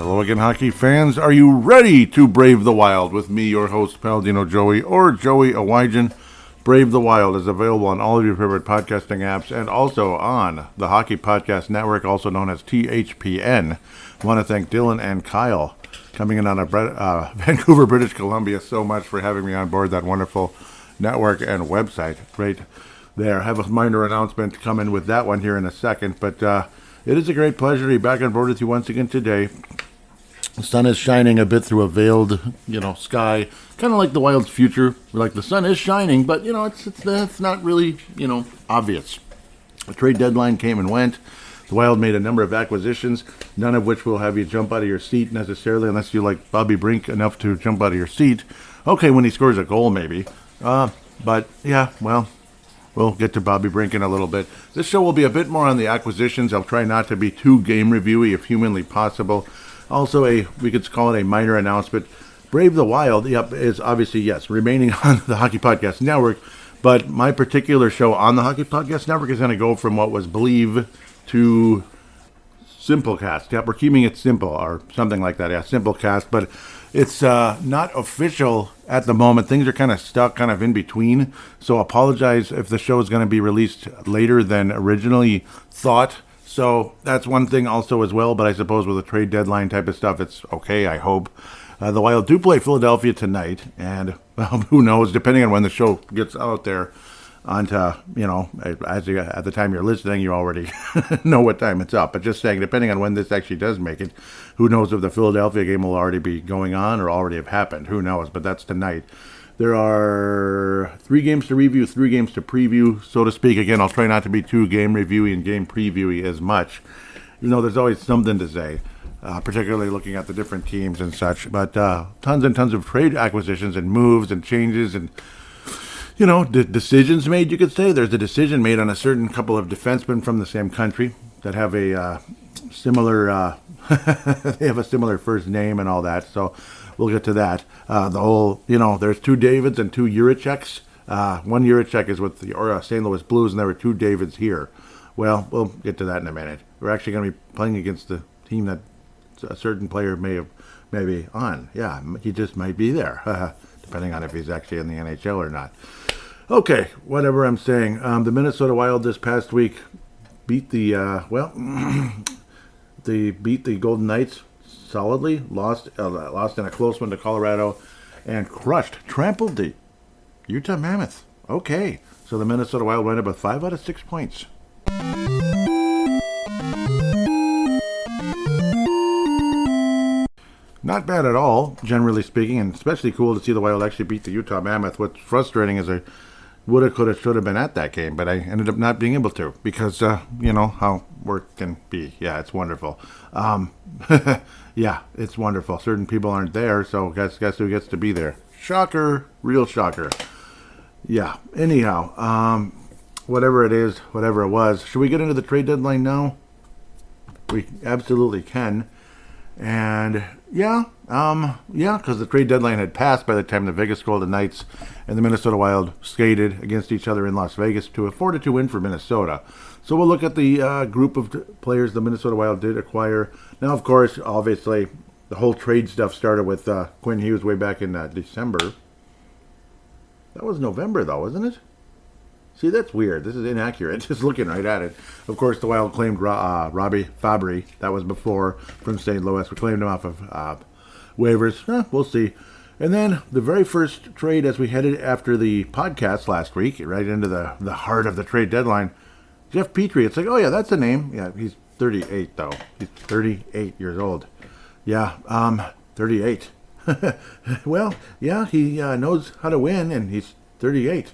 Hello again, hockey fans. Are you ready to brave the wild with me, your host, Paladino Joey, or Joey Awajan? Brave the Wild is available on all of your favorite podcasting apps and also on the Hockey Podcast Network, also known as THPN. I want to thank Dylan and Kyle coming in out of Vancouver, British Columbia, so much for having me on board that wonderful network and website. Great there. I have a minor announcement coming with that one here in a second, but it is a great pleasure to be back on board with you once again today. The sun is shining a bit through a veiled, sky, kind of like the Wild's future. Like the sun is shining, but it's not really, obvious. The trade deadline came and went. The Wild made a number of acquisitions, none of which will have you jump out of your seat necessarily, unless you like Bobby Brink enough to jump out of your seat. Okay, when he scores a goal, maybe. But yeah, well, we'll get to Bobby Brink in a little bit. This show will be a bit more on the acquisitions. I'll try not to be too game reviewy if humanly possible. Also, we could call it a minor announcement. Brave the Wild, is obviously, yes, remaining on the Hockey Podcast Network, but my particular show on the Hockey Podcast Network is going to go from what was Believe to Simplecast. Yep, we're keeping it simple, or something like that, yeah, Simplecast, but it's not official at the moment. Things are kind of stuck, kind of in between, so apologize if the show is going to be released later than originally thought. So that's one thing also as well, but I suppose with a trade deadline type of stuff, it's okay, I hope. The Wild do play Philadelphia tonight, and who knows, depending on when the show gets out there, at the time you're listening, you already know what time it's up. But just saying, depending on when this actually does make it, who knows if the Philadelphia game will already be going on or already have happened. Who knows, but that's tonight. There are 3 games to review, 3 games to preview, so to speak. Again, I'll try not to be too game reviewy and game previewy as much. There's always something to say, particularly looking at the different teams and such. But tons and tons of trade acquisitions and moves and changes and, decisions made, you could say. There's a decision made on a certain couple of defensemen from the same country that have a similar, they have a similar first name and all that, so we'll get to that. There's 2 Davids and 2 Juraceks. One Juracek is with the St. Louis Blues, and there were 2 Davids here. Well, we'll get to that in a minute. We're actually going to be playing against the team that a certain player may be on. Yeah, he just might be there, depending on if he's actually in the NHL or not. Okay, whatever I'm saying. The Minnesota Wild this past week beat the they beat the Golden Knights solidly, lost in a close one to Colorado, and trampled the Utah Mammoth. Okay, so the Minnesota Wild went up with 5 out of 6 points. Not bad at all, generally speaking, and especially cool to see the Wild actually beat the Utah Mammoth. What's frustrating is I woulda, coulda, shoulda been at that game, but I ended up not being able to because, how work can be. Yeah, it's wonderful. Yeah, it's wonderful. Certain people aren't there, so guess who gets to be there? Shocker, real shocker. Yeah, anyhow, whatever it is, whatever it was. Should we get into the trade deadline now? We absolutely can. And because the trade deadline had passed by the time the Vegas Golden Knights and the Minnesota Wild skated against each other in Las Vegas to a 4-2 win for Minnesota. So we'll look at the group of players the Minnesota Wild did acquire. Now, of course, obviously, the whole trade stuff started with Quinn Hughes way back in December. That was November, though, wasn't it? See, that's weird. This is inaccurate. Just looking right at it. Of course, the Wild claimed Robbie Fabry. That was before from St. Louis. We claimed him off of waivers. We'll see. And then the very first trade as we headed after the podcast last week, right into the heart of the trade deadline, Jeff Petrie. It's like, oh, yeah, that's a name. Yeah, he's 38, though. He's 38 years old. Yeah, 38. Well, yeah, he knows how to win, and he's 38.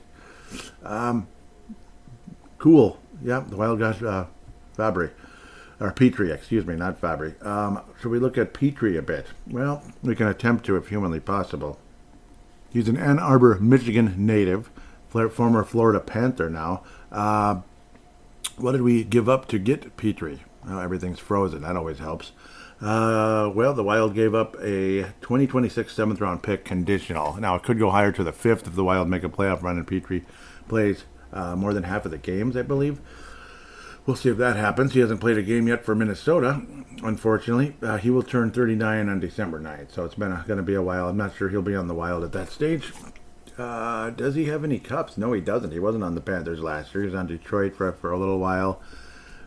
Cool. Yeah, the Wild got Fabry. Or Petrie, excuse me, not Fabry. Should we look at Petrie a bit? Well, we can attempt to if humanly possible. He's an Ann Arbor, Michigan native, former Florida Panther now. What did we give up to get Petrie? Well, everything's frozen. That always helps. The Wild gave up a 2026 7th-round pick conditional. Now, it could go higher to the 5th if the Wild make a playoff run and Petrie plays more than half of the games, I believe. We'll see if that happens. He hasn't played a game yet for Minnesota, unfortunately. He will turn 39 on December 9th, so it's going to be a while. I'm not sure he'll be on the Wild at that stage. Does he have any cups? No, he doesn't. He wasn't on the Panthers last year. He was on Detroit for a little while.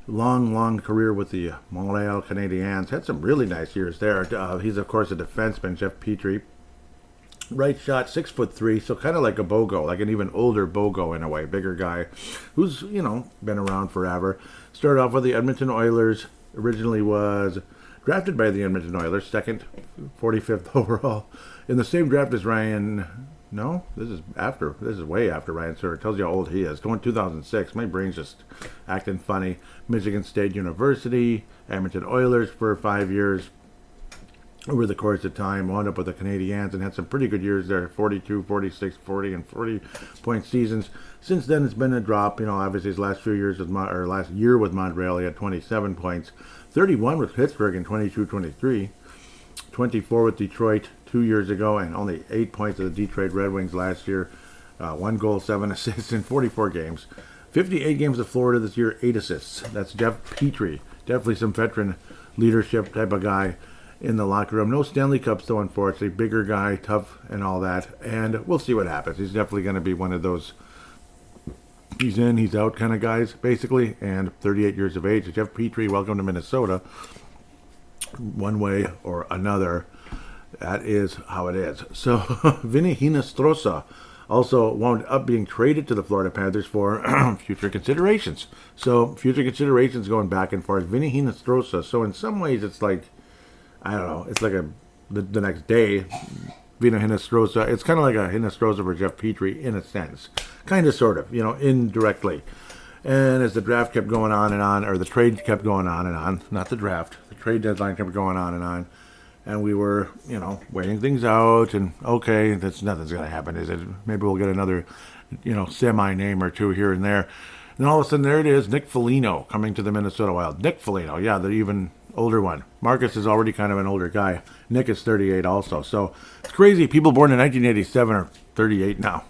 Long career with the Montreal Canadiens. Had some really nice years there. He's, of course, a defenseman, Jeff Petrie. Right shot, 6'3", so kind of like a Bogo, like an even older Bogo in a way, bigger guy, who's, been around forever. Started off with the Edmonton Oilers, originally was drafted by the Edmonton Oilers, second, 45th overall. In the same draft as Ryan, no, this is way after Ryan Suter. It tells you how old he is. Going 2006, my brain's just acting funny. Michigan State University, Edmonton Oilers for 5 years. Over the course of time, wound up with the Canadiens and had some pretty good years there, 42, 46, 40, and 40-point seasons. Since then, it's been a drop. Obviously his last last year with Montreal, he had 27 points, 31 with Pittsburgh in 22-23, 24 with Detroit 2 years ago, and only 8 points of the Detroit Red Wings last year. 1 goal, 7 assists in 44 games. 58 games of Florida this year, 8 assists. That's Jeff Petrie. Definitely some veteran leadership type of guy in the locker room. No Stanley Cups, though, unfortunately. Bigger guy, tough, and all that. And we'll see what happens. He's definitely going to be one of those he's in, he's out kind of guys, basically. And 38 years of age. Jeff Petrie, welcome to Minnesota. One way or another, that is how it is. So, Vinny Hinostroza also wound up being traded to the Florida Panthers for future considerations. So, future considerations going back and forth. Vinny Hinostroza. So, in some ways, it's like, I don't know, it's like the next day, Vinny Hinostroza. It's kind of like a Hinostroza for Jeff Petrie in a sense. Kind of, sort of, indirectly. And as the draft kept going on and on, or the trade kept going on and on, not the draft, the trade deadline kept going on, and we were, weighing things out, and okay, nothing's going to happen, is it? Maybe we'll get another, semi-name or two here and there. And all of a sudden, there it is, Nick Foligno coming to the Minnesota Wild. Nick Foligno, yeah, the even older one. Marcus is already kind of an older guy. Nick is 38 also. So it's crazy. People born in 1987 are 38 now.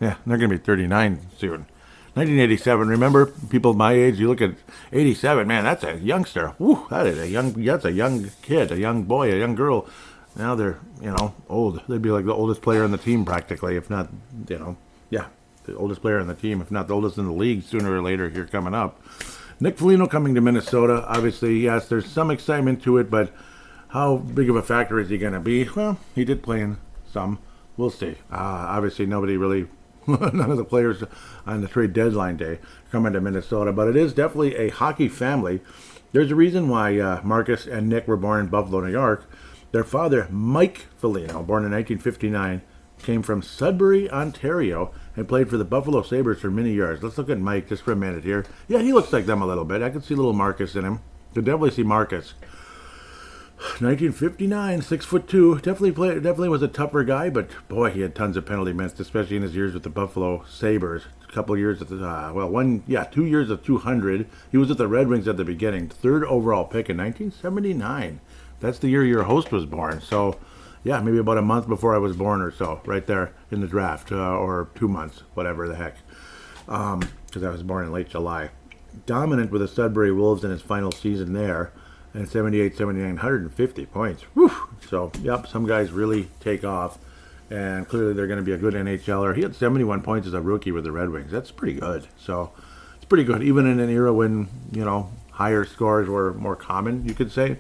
Yeah, they're going to be 39 soon. 1987. Remember, people my age, you look at 87, man, that's a youngster. Woo, that's a young kid, a young boy, a young girl. Now they're, old. They'd be like the oldest player on the team practically, if not, the oldest player on the team, if not the oldest in the league sooner or later here coming up. Nick Foligno coming to Minnesota. Obviously, yes, there's some excitement to it, but how big of a factor is he going to be? Well, he did play in some. We'll see. Obviously, nobody really, none of the players on the trade deadline day coming to Minnesota, but it is definitely a hockey family. There's a reason why Marcus and Nick were born in Buffalo, New York. Their father, Mike Foligno, born in 1959, came from Sudbury, Ontario, and played for the Buffalo Sabres for many years. Let's look at Mike just for a minute here. Yeah, he looks like them a little bit. I can see a little Marcus in him. Could definitely see Marcus. 1959, 6'2". Definitely was a tougher guy, but boy, he had tons of penalty minutes, especially in his years with the Buffalo Sabres. A couple years at the 2 years of 200. He was at the Red Wings at the beginning. 3rd overall pick in 1979. That's the year your host was born. So, yeah, maybe about a month before I was born or so, right there in the draft, or 2 months, whatever the heck, because I was born in late July. Dominant with the Sudbury Wolves in his final season there, and 78, 79, 150 points. Whew. So, yep, some guys really take off, and clearly they're going to be a good NHLer. He had 71 points as a rookie with the Red Wings. That's pretty good. So, it's pretty good, even in an era when, higher scores were more common, you could say.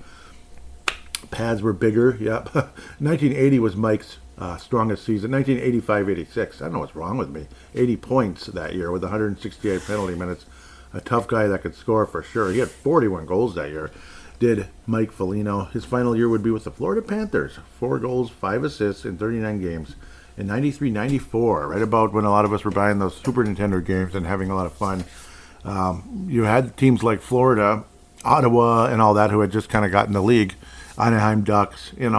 Pads were bigger, yep. 1980 was Mike's strongest season. 1985-86, I don't know what's wrong with me. 80 points that year with 168 penalty minutes. A tough guy that could score for sure. He had 41 goals that year, did Mike Foligno. His final year would be with the Florida Panthers. 4 goals, 5 assists in 39 games. In 93-94, right about when a lot of us were buying those Super Nintendo games and having a lot of fun. You had teams like Florida, Ottawa, and all that who had just kind of gotten the league. Anaheim Ducks, and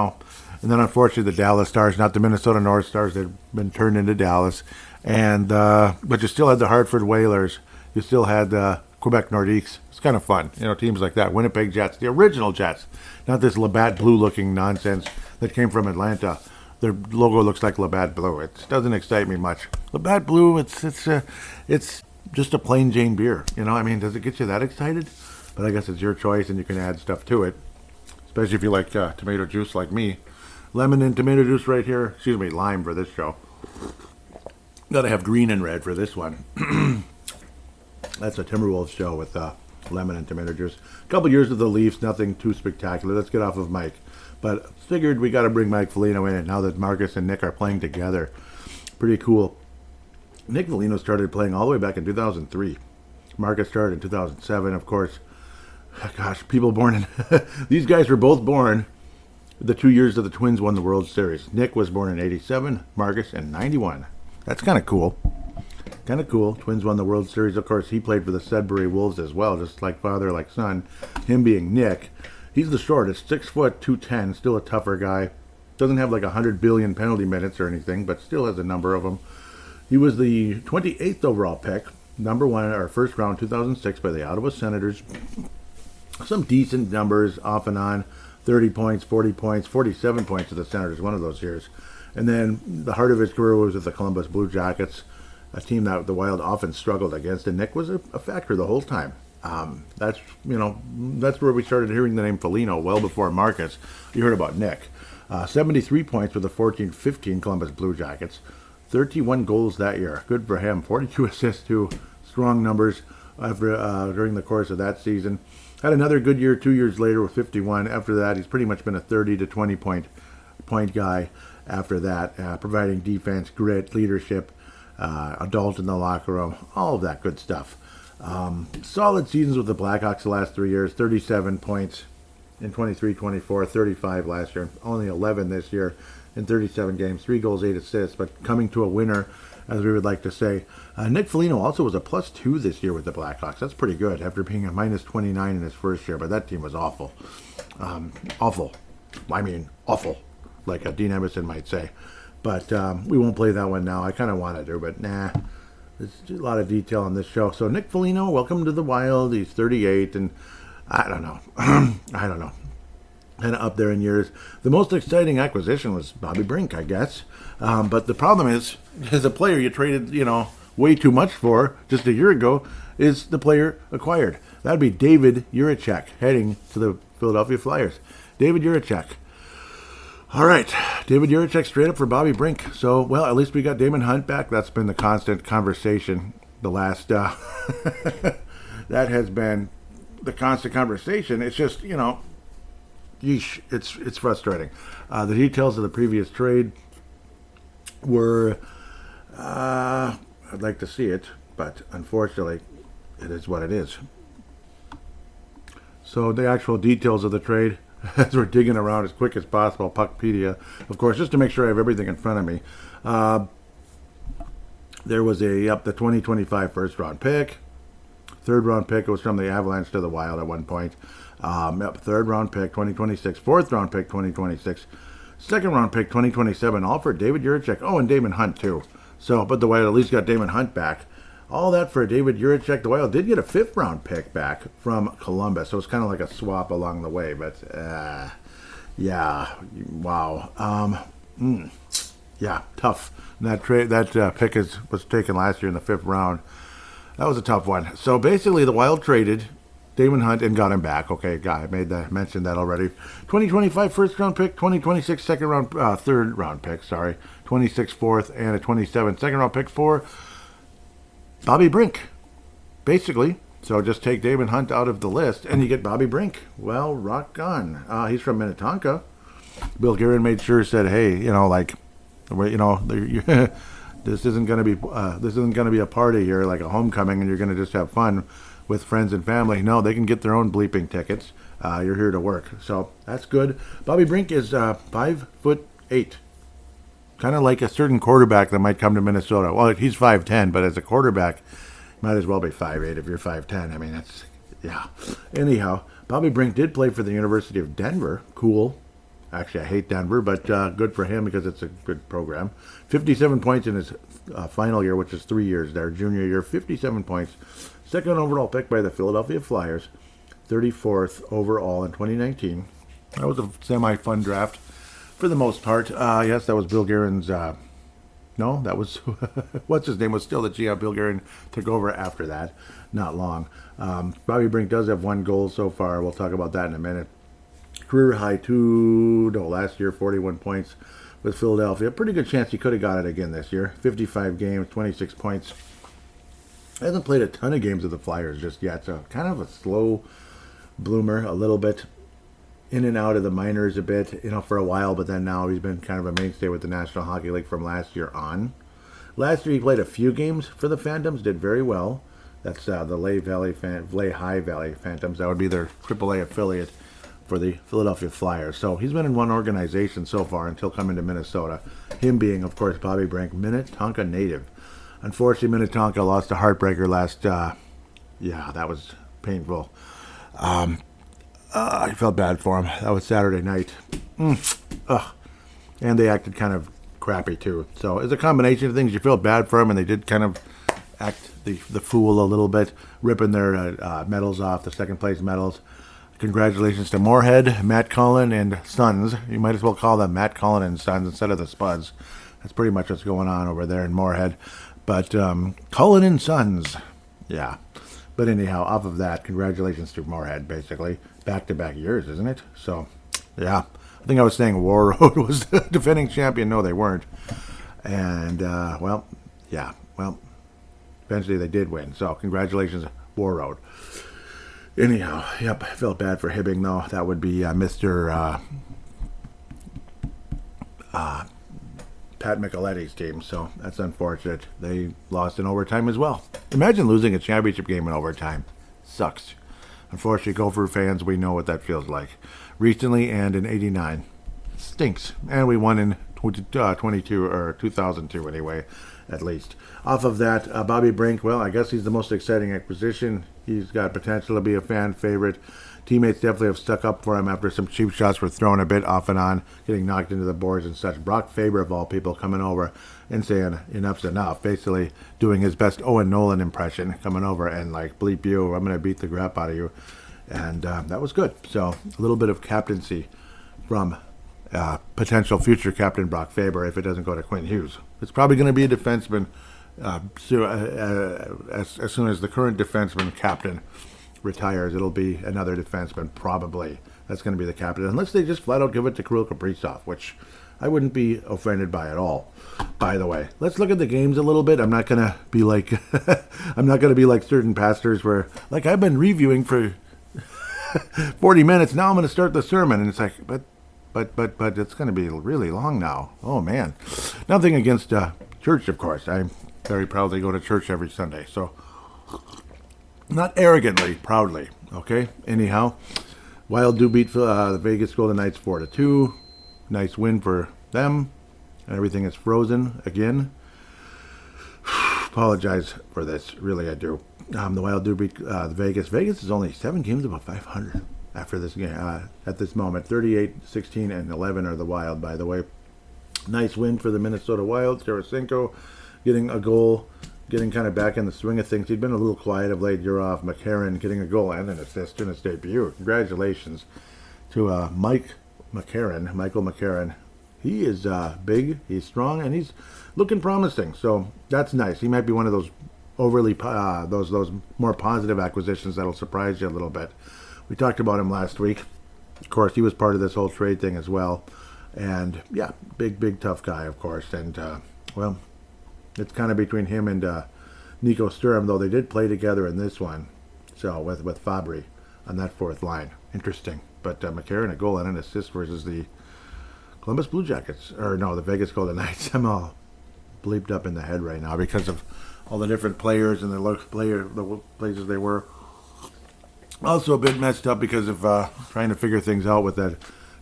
then unfortunately the Dallas Stars, not the Minnesota North Stars, they'd been turned into Dallas, and but you still had the Hartford Whalers, you still had Quebec Nordiques. It's kind of fun, teams like that. Winnipeg Jets, the original Jets, not this Labatt Blue looking nonsense that came from Atlanta. Their logo looks like Labatt Blue. It doesn't excite me much. Labatt Blue, it's just a plain Jane beer. I mean, does it get you that excited? But I guess it's your choice, and you can add stuff to it, especially if you like tomato juice like me. Lemon and tomato juice right here. Excuse me, lime for this show. Gotta have green and red for this one. That's a Timberwolves show with lemon and tomato juice. A couple years with the Leafs, nothing too spectacular. Let's get off of Mike. But figured we got to bring Mike Foligno in now that Marcus and Nick are playing together. Pretty cool. Nick Foligno started playing all the way back in 2003. Marcus started in 2007, of course. Gosh, people born in... These guys were both born the 2 years that the Twins won the World Series. Nick was born in 87, Marcus in 91. That's kind of cool. Kind of cool. Twins won the World Series. Of course, he played for the Sudbury Wolves as well, just like father, like son. Him being Nick. He's the shortest, 6 foot, 210, still a tougher guy. Doesn't have like 100 billion penalty minutes or anything, but still has a number of them. He was the 28th overall pick, number one, or first round, 2006, by the Ottawa Senators. Some decent numbers off and on, 30 points, 40 points, 47 points to the Senators one of those years. And then the heart of his career was with the Columbus Blue Jackets, a team that the Wild often struggled against, and Nick was a factor the whole time. That's where we started hearing the name Foligno, well before Marcus. You heard about Nick. 73 points with the 14-15 Columbus Blue Jackets. 31 goals that year. Good for him. 42 assists too. Strong numbers during the course of that season. Had another good year 2 years later with 51. After that, he's pretty much been a 30 to 20 point guy after that, providing defense, grit, leadership, adult in the locker room, all of that good stuff. Solid seasons with the Blackhawks the last 3 years, 37 points in 23, 24, 35 last year, only 11 this year in 37 games, 3 goals, 8 assists, but coming to a winner, as we would like to say. Nick Foligno also was a +2 this year with the Blackhawks. That's pretty good after being a -29 in his first year, but that team was awful. Awful. I mean, awful, like Dean Emerson might say. But we won't play that one now. I kind of want to, but nah. There's a lot of detail on this show. So Nick Foligno, welcome to the Wild. He's 38, and I don't know. I don't know. Kind of up there in years. The most exciting acquisition was Bobby Brink, I guess. But the problem is, as a player you traded, way too much for just a year ago, is the player acquired. That'd be David Jiricek heading to the Philadelphia Flyers. David Jiricek. All right, David Jiricek straight up for Bobby Brink. So, well, at least we got Damon Hunt back. That's been the constant conversation. The last, that has been the constant conversation. It's just, yeesh, it's frustrating. The details of the previous trade were, I'd like to see it, but unfortunately, it is what it is. So the actual details of the trade, as we're digging around as quick as possible, Puckpedia, of course, just to make sure I have everything in front of me. There was the 2025 first round pick, third round pick. It was from the Avalanche to the Wild at one point. Third round pick 2026, fourth round pick 2026, second round pick 2027, all for David Jiricek. Oh, and Damon Hunt too. So, but the Wild at least got Damon Hunt back. All that for David Jiricek. The Wild did get a fifth round pick back from Columbus, so it's kind of like a swap along the way. But yeah, wow, yeah, tough. That pick was taken last year in the fifth round. That was a tough one. So basically, the Wild traded Damon Hunt and got him back. Okay, I mentioned that already. 2025 first round pick, 2026 third round pick. 26 fourth and a 27 second round pick for Bobby Brink, basically. So just take Damon Hunt out of the list, and you get Bobby Brink. Well, rock on. He's from Minnetonka. Bill Guerin made sure, said, hey, this isn't going to be a party here, like a homecoming, and you're going to just have fun with friends and family. No, they can get their own bleeping tickets. You're here to work, so that's good. Bobby Brink is 5'8". Kind of like a certain quarterback that might come to Minnesota. Well, he's 5'10", but as a quarterback, might as well be 5'8" if you're 5'10". I mean, that's, yeah. Anyhow, Bobby Brink did play for the University of Denver. Cool. Actually, I hate Denver, but good for him because it's a good program. 57 points in his final year, which is 3 years there. Junior year, 57 points. Second overall pick by the Philadelphia Flyers. 34th overall in 2019. That was a semi-fun draft. For the most part, yes, that was Bill Guerin's No, that was, what's his name, was still the GM. Bill Guerin took over after that, not long. Bobby Brink does have 1 goal so far. We'll talk about that in a minute. Career high last year, 41 points with Philadelphia. Pretty good chance he could have got it again this year. 55 games, 26 points. Hasn't played a ton of games with the Flyers just yet, so kind of a slow bloomer, a little bit in and out of the minors a bit, for a while, but then now he's been kind of a mainstay with the National Hockey League from last year on. Last year he played a few games for the Phantoms, did very well. That's the Lehigh Valley Phantoms. That would be their AAA affiliate for the Philadelphia Flyers. So he's been in one organization so far until coming to Minnesota. Him being, of course, Bobby Brink, Minnetonka native. Unfortunately, Minnetonka lost a heartbreaker last, that was painful. I felt bad for him. That was Saturday night. And they acted kind of crappy, too. So it's a combination of things. You feel bad for him, and they did kind of act the fool a little bit, ripping their medals off, the second-place medals. Congratulations to Moorhead, Matt Cullen, and Sons. You might as well call them Matt Cullen and Sons instead of the Spuds. That's pretty much what's going on over there in Moorhead. But Cullen and Sons, yeah. But anyhow, off of that, congratulations to Moorhead, basically. Back-to-back years, isn't it? So, yeah. I think I was saying War Road was the defending champion. No, they weren't. And, eventually they did win. So, congratulations, War Road. Anyhow, yep, I felt bad for Hibbing, though. That would be Mr. Pat Micheletti's team, so that's unfortunate. They lost in overtime as well. Imagine losing a championship game in overtime. Sucks. Unfortunately, Gopher fans, we know what that feels like. Recently and in '89. Stinks. And we won in 2002 anyway, at least. Off of that, Bobby Brink, well, I guess he's the most exciting acquisition. He's got potential to be a fan favorite. Teammates definitely have stuck up for him after some cheap shots were thrown a bit off and on, getting knocked into the boards and such. Brock Faber, of all people, coming over and saying enough's enough, basically doing his best Owen Nolan impression, coming over and like, bleep you, I'm going to beat the crap out of you. And that was good. So a little bit of captaincy from potential future captain Brock Faber if it doesn't go to Quinn Hughes. It's probably going to be a defenseman as soon as the current defenseman captain retires. It'll be another defenseman, probably. That's going to be the captain, unless they just flat out give it to Kirill Kaprizov, which I wouldn't be offended by at all. By the way, let's look at the games a little bit. I'm not going to be like certain pastors where, like, I've been reviewing for 40 minutes. Now I'm going to start the sermon, and it's like, but it's going to be really long now. Oh man, nothing against church, of course. I very proudly go to church every Sunday, so. Not arrogantly, proudly, okay? Anyhow, Wild do beat the Vegas Golden Knights 4-2. Nice win for them. Everything is frozen again. Apologize for this, really I do. The Wild do beat Vegas. Vegas is only 7 games above 500 after this game. At this moment, 38, 16, and 11 are the Wild, by the way. Nice win for the Minnesota Wild. Tarasenko getting a goal. Getting kind of back in the swing of things. He'd been a little quiet of late. You're off. McCarron getting a goal and an assist in his debut. Congratulations to Michael McCarron. He is big, he's strong, and he's looking promising. So that's nice. He might be one of those overly those more positive acquisitions that'll surprise you a little bit. We talked about him last week. Of course, he was part of this whole trade thing as well. And yeah, big tough guy, of course. And it's kind of between him and Nico Sturm, though they did play together in this one. So with Fabry on that fourth line. Interesting. But McCarron, a goal and an assist versus the Columbus Blue Jackets. Or no, the Vegas Golden Knights. I'm all bleeped up in the head right now because of all the different players and the places they were. Also a bit messed up because of trying to figure things out with that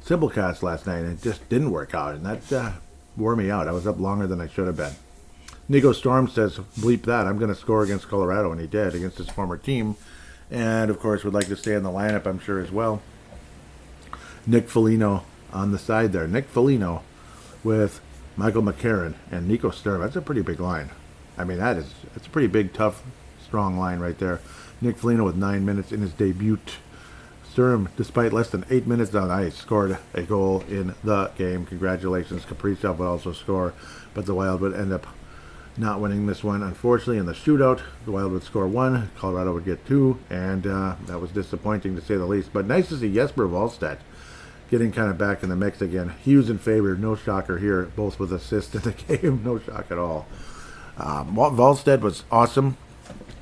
Simplecast last night. And it just didn't work out. And that wore me out. I was up longer than I should have been. Nico Storm says, bleep that, I'm going to score against Colorado, and he did, against his former team. And, of course, would like to stay in the lineup, I'm sure, as well. Nick Foligno on the side there. Nick Foligno with Michael McCarron and Nico Sturm. That's a pretty big line. I mean, it's a pretty big, tough, strong line right there. Nick Foligno with 9 minutes in his debut. Sturm, despite less than 8 minutes on ice, scored a goal in the game. Congratulations. Kaprizov would also score, but the Wild would end up not winning this one. Unfortunately, in the shootout, the Wild would score 1, Colorado would get 2, and that was disappointing to say the least. But nice to see Jesper Wallstedt getting kind of back in the mix again. He was in favor, no shocker here, both with assists in the game, no shock at all. Wallstedt was awesome.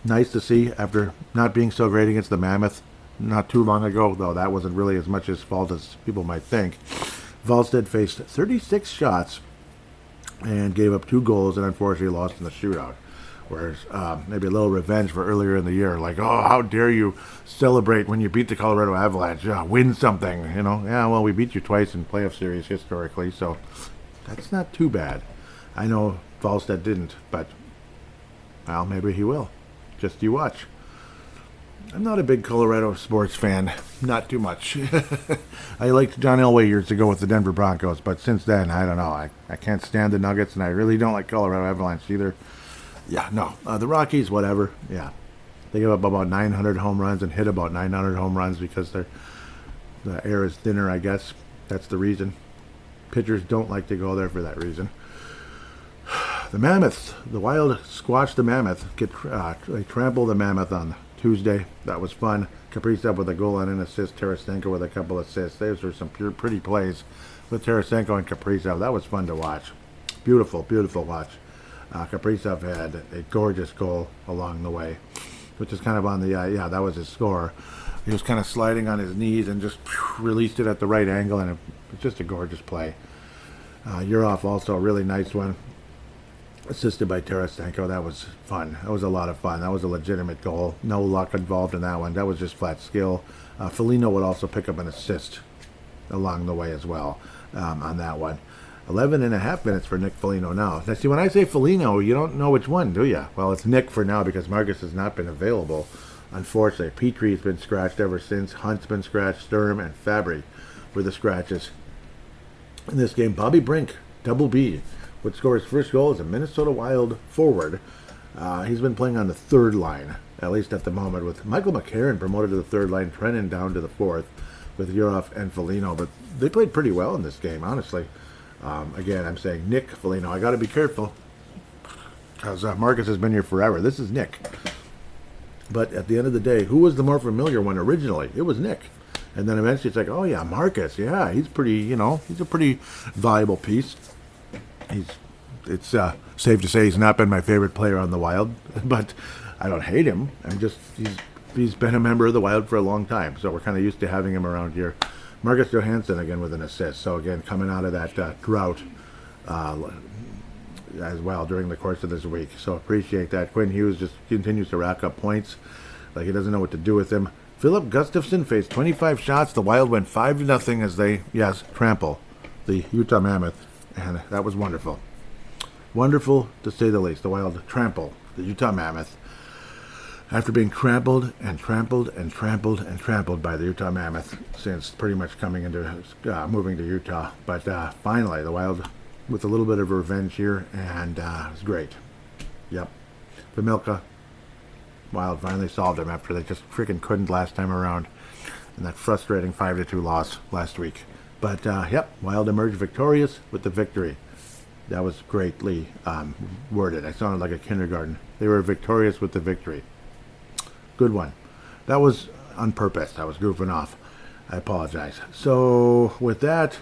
Nice to see after not being so great against the Mammoth not too long ago, though that wasn't really as much his fault as people might think. Wallstedt faced 36 shots and gave up 2 goals and unfortunately lost in the shootout. Whereas maybe a little revenge for earlier in the year, like, oh, how dare you celebrate when you beat the Colorado Avalanche, win something, Yeah, well, we beat you twice in playoff series historically, so that's not too bad. I know Wallstedt didn't, but, well, maybe he will. Just you watch. I'm not a big Colorado sports fan. Not too much. I liked John Elway years ago with the Denver Broncos, but since then, I don't know. I can't stand the Nuggets, and I really don't like Colorado Avalanche either. Yeah, no. The Rockies, whatever. Yeah. They give up about 900 home runs and hit about 900 home runs because the air is thinner, I guess. That's the reason. Pitchers don't like to go there for that reason. The Mammoths. The Wild squashed the Mammoth. They trampled the Mammoth on Tuesday. That was fun. Kaprizov with a goal and an assist. Tarasenko with a couple assists. Those were some pretty plays with Tarasenko and Kaprizov. That was fun to watch. Beautiful, beautiful watch. Kaprizov had a gorgeous goal along the way, which is kind of on the, that was his score. He was kind of sliding on his knees and just released it at the right angle, and it's just a gorgeous play. Yurov also a really nice one, assisted by Tarasenko. That was fun. That was a lot of fun. That was a legitimate goal. No luck involved in that one. That was just flat skill. Foligno would also pick up an assist along the way as well on that one. 11 and a half minutes for Nick Foligno now. Now, see, when I say Foligno, you don't know which one, do you? Well, it's Nick for now because Marcus has not been available. Unfortunately, Petrie's been scratched ever since. Hunt's been scratched. Sturm and Fabry were the scratches. In this game, Bobby Brink, double B, would score his first goal as a Minnesota Wild forward. He's been playing on the third line, at least at the moment, with Michael McCarron promoted to the third line, Trennan down to the fourth with Yurov and Foligno. But they played pretty well in this game, honestly. Again, I'm saying Nick Foligno. I got to be careful because Marcus has been here forever. This is Nick. But at the end of the day, who was the more familiar one originally? It was Nick. And then eventually it's like, oh yeah, Marcus. Yeah, he's pretty, he's a pretty valuable piece. It's safe to say he's not been my favorite player on the Wild, but I don't hate him. He's been a member of the Wild for a long time, so we're kind of used to having him around here. Marcus Johansson again with an assist. So again, coming out of that drought as well during the course of this week. So appreciate that. Quinn Hughes just continues to rack up points like he doesn't know what to do with them. Philip Gustafson faced 25 shots. The Wild went 5-0 as they, trample the Utah Mammoth. And that was wonderful. Wonderful, to say the least. The Wild trample the Utah Mammoth after being trampled and trampled and trampled and trampled by the Utah Mammoth since pretty much coming into moving to Utah. But finally, the Wild with a little bit of revenge here, and it was great. Yep. Vamilka, Wild finally solved him after they just freaking couldn't last time around in that frustrating 5-2 loss last week. But, Wild emerged victorious with the victory. That was greatly worded. I sounded like a kindergarten. They were victorious with the victory. Good one. That was on purpose. I was goofing off. I apologize. So, with that,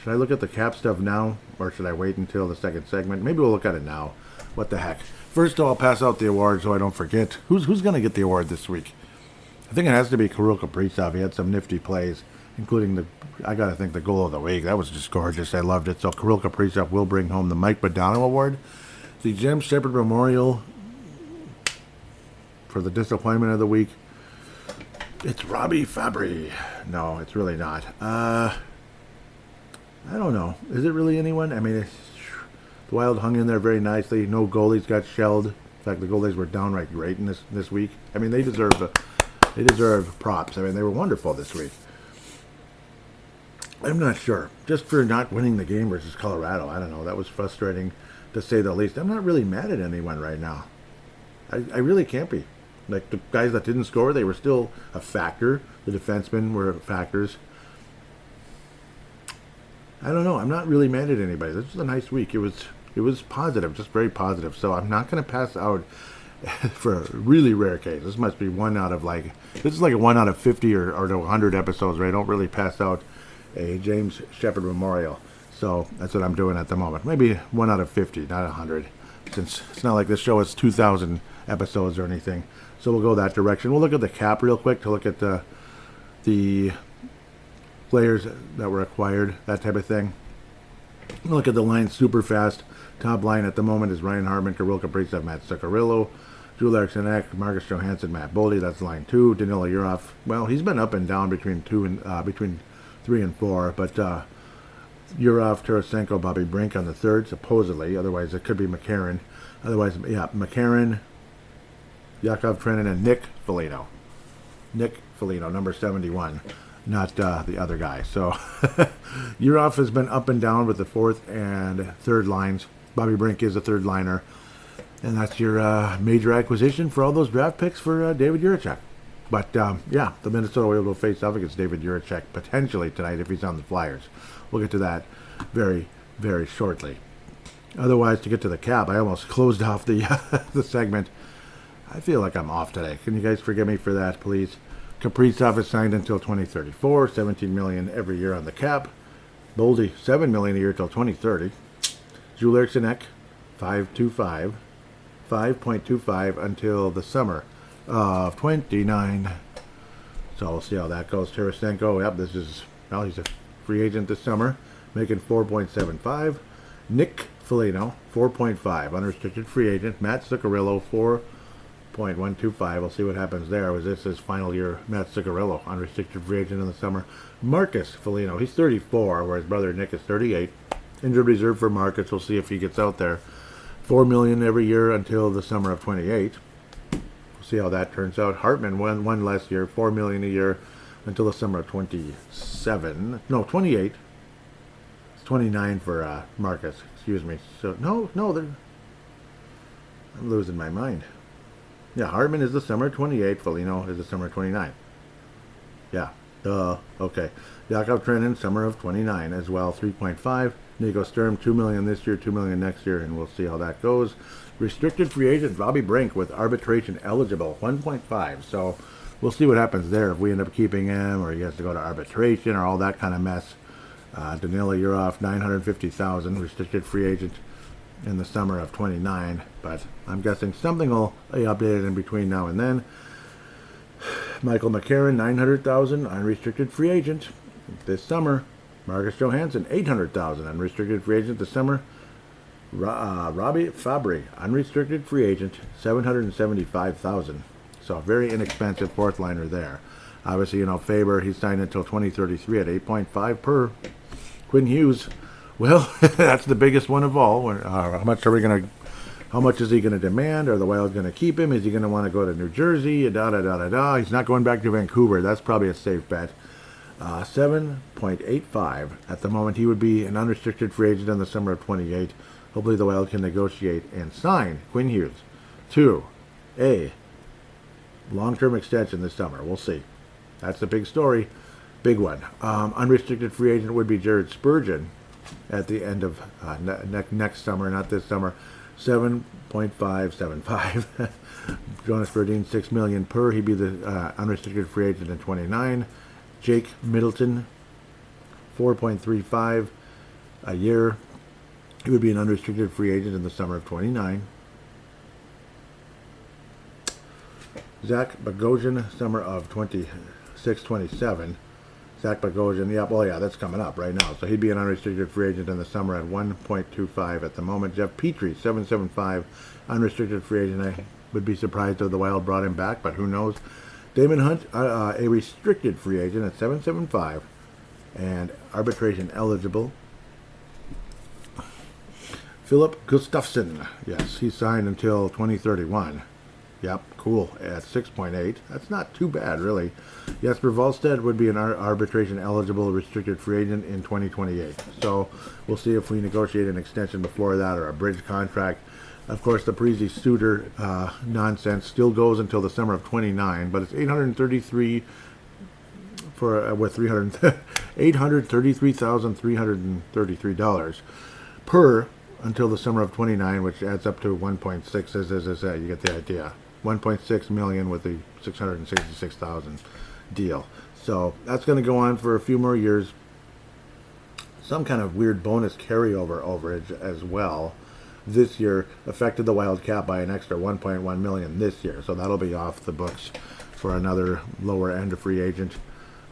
should I look at the cap stuff now, or should I wait until the second segment? Maybe we'll look at it now. What the heck. First, I'll pass out the award so I don't forget. Who's going to get the award this week? I think it has to be Kirill Kaprizov. He had some nifty plays, including I got to think, the goal of the week. That was just gorgeous. I loved it. So Kirill Kaprizov will bring home the Mike Badano Award. The Jim Shepard Memorial for the disappointment of the week. It's Robbie Fabry. No, it's really not. I don't know. Is it really anyone? I mean, the Wild hung in there very nicely. No goalies got shelled. In fact, the goalies were downright great in this week. I mean, they deserve props. I mean, they were wonderful this week. I'm not sure. Just for not winning the game versus Colorado, I don't know. That was frustrating, to say the least. I'm not really mad at anyone right now. I really can't be. Like the guys that didn't score, they were still a factor. The defensemen were factors. I don't know. I'm not really mad at anybody. This was a nice week. It was positive, just very positive. So I'm not going to pass out for a really rare case. This must be this is like a 1 out of 50 or 100 episodes where I don't really pass out a James Shepard Memorial. So that's what I'm doing at the moment. Maybe 1 out of 50, not 100. Since it's not like this show is 2,000 episodes or anything. So we'll go that direction. We'll look at the cap real quick to look at the players that were acquired, that type of thing. We'll look at the line super fast. Top line at the moment is Ryan Hartman, Kirill Kaprizov, Matt Zuccarello, Drew Larson-Ek, Marcus Johansson, Matt Boldy. That's line 2. Danilo Yurov. Well, he's been up and down between 3 and 4, but Yurov, Tarasenko, Bobby Brink on the 3rd, supposedly. Otherwise, it could be McCarron. Otherwise, yeah, McCarron, Yakov Trenin, and Nick Foligno. Nick Foligno, number 71. Not the other guy. So Yurov has been up and down with the 4th and 3rd lines. Bobby Brink is a 3rd liner. And that's your major acquisition for all those draft picks for David Jiricek. But, yeah, the Minnesota Wild will face off against David Jiricek potentially tonight if he's on the Flyers. We'll get to that very, very shortly. Otherwise, to get to the cap, I almost closed off the the segment. I feel like I'm off today. Can you guys forgive me for that, please? Kaprizov is signed until 2034, $17 million every year on the cap. Boldy, $7 million a year till 2030. Drew Larson-Ek, 5.25 until the summer of 29. So we'll see how that goes. Tarasenko, yep, he's a free agent this summer, making 4.75. Nick Foligno, 4.5, unrestricted free agent. Matt Zuccarello, 4.125. We'll see what happens there. Was this his final year? Matt Zuccarello, unrestricted free agent in the summer. Marcus Foligno, he's 34, where his brother Nick is 38. Injured reserve for Marcus. We'll see if he gets out there. $4 million every year until the summer of 28. We'll see how that turns out. Hartman, one last year, $4 million a year until the summer of 28. It's 29 for Marcus. Excuse me. So no, I'm losing my mind. Yeah, Hartman is the summer 28. Foligno is the summer 29. Yeah. Okay. Yakov Trenin, summer of 29 as well, 3.5. Nico Sturm, $2 million this year, $2 million next year, and we'll see how that goes. Restricted free agent Bobby Brink with arbitration eligible, 1.5. So we'll see what happens there if we end up keeping him, or he has to go to arbitration, or all that kind of mess. Danilo Yurov, $950,000, restricted free agent in the summer of 29. But I'm guessing something will be updated in between now and then. Michael McCarron, $900,000, unrestricted free agent this summer. Marcus Johansson, $800,000, unrestricted free agent this summer. Robbie Fabry, unrestricted free agent, $775,000. So a very inexpensive 4th liner there. Obviously, Faber, he's signed until 2033 at 8.5 per. Quinn Hughes, well, that's the biggest one of all. How much is he gonna demand? Are the Wild gonna keep him? Is he gonna want to go to New Jersey? He's not going back to Vancouver. That's probably a safe bet. 7.85 at the moment. He would be an unrestricted free agent in the summer of 28. Hopefully the Wild can negotiate and sign Quinn Hughes to a long-term extension this summer. We'll see. That's the big story. Big one. Unrestricted free agent would be Jared Spurgeon at the end of next summer, not this summer. 7.575. Jonas Verdeen, $6 million per. He'd be the unrestricted free agent in 29. Jake Middleton, 4.35 a year. He would be an unrestricted free agent in the summer of 29. Zach Bogosian, summer of 26-27. Zach Bogosian, that's coming up right now. So he'd be an unrestricted free agent in the summer at 1.25 at the moment. Jeff Petrie, 7.75, unrestricted free agent. I would be surprised if the Wild brought him back, but who knows. Damon Hunt, a restricted free agent at 7.75 and arbitration eligible. Philip Gustafsson, yes, he signed until 2031. Yep, cool, at 6.8. That's not too bad, really. Jesper Wallstedt would be an arbitration eligible restricted free agent in 2028. So we'll see if we negotiate an extension before that or a bridge contract. Of course, the Parisi Suitor nonsense still goes until the summer of 29, but it's 833 for with 300 $833,333 per until the summer of 29, which adds up to 1.6. As you get the idea. 1.6 million with the 666,000 deal. So that's going to go on for a few more years. Some kind of weird bonus carryover overage as well. This year affected the Wild cap by an extra 1.1 million this year, so that'll be off the books for another lower end free agent.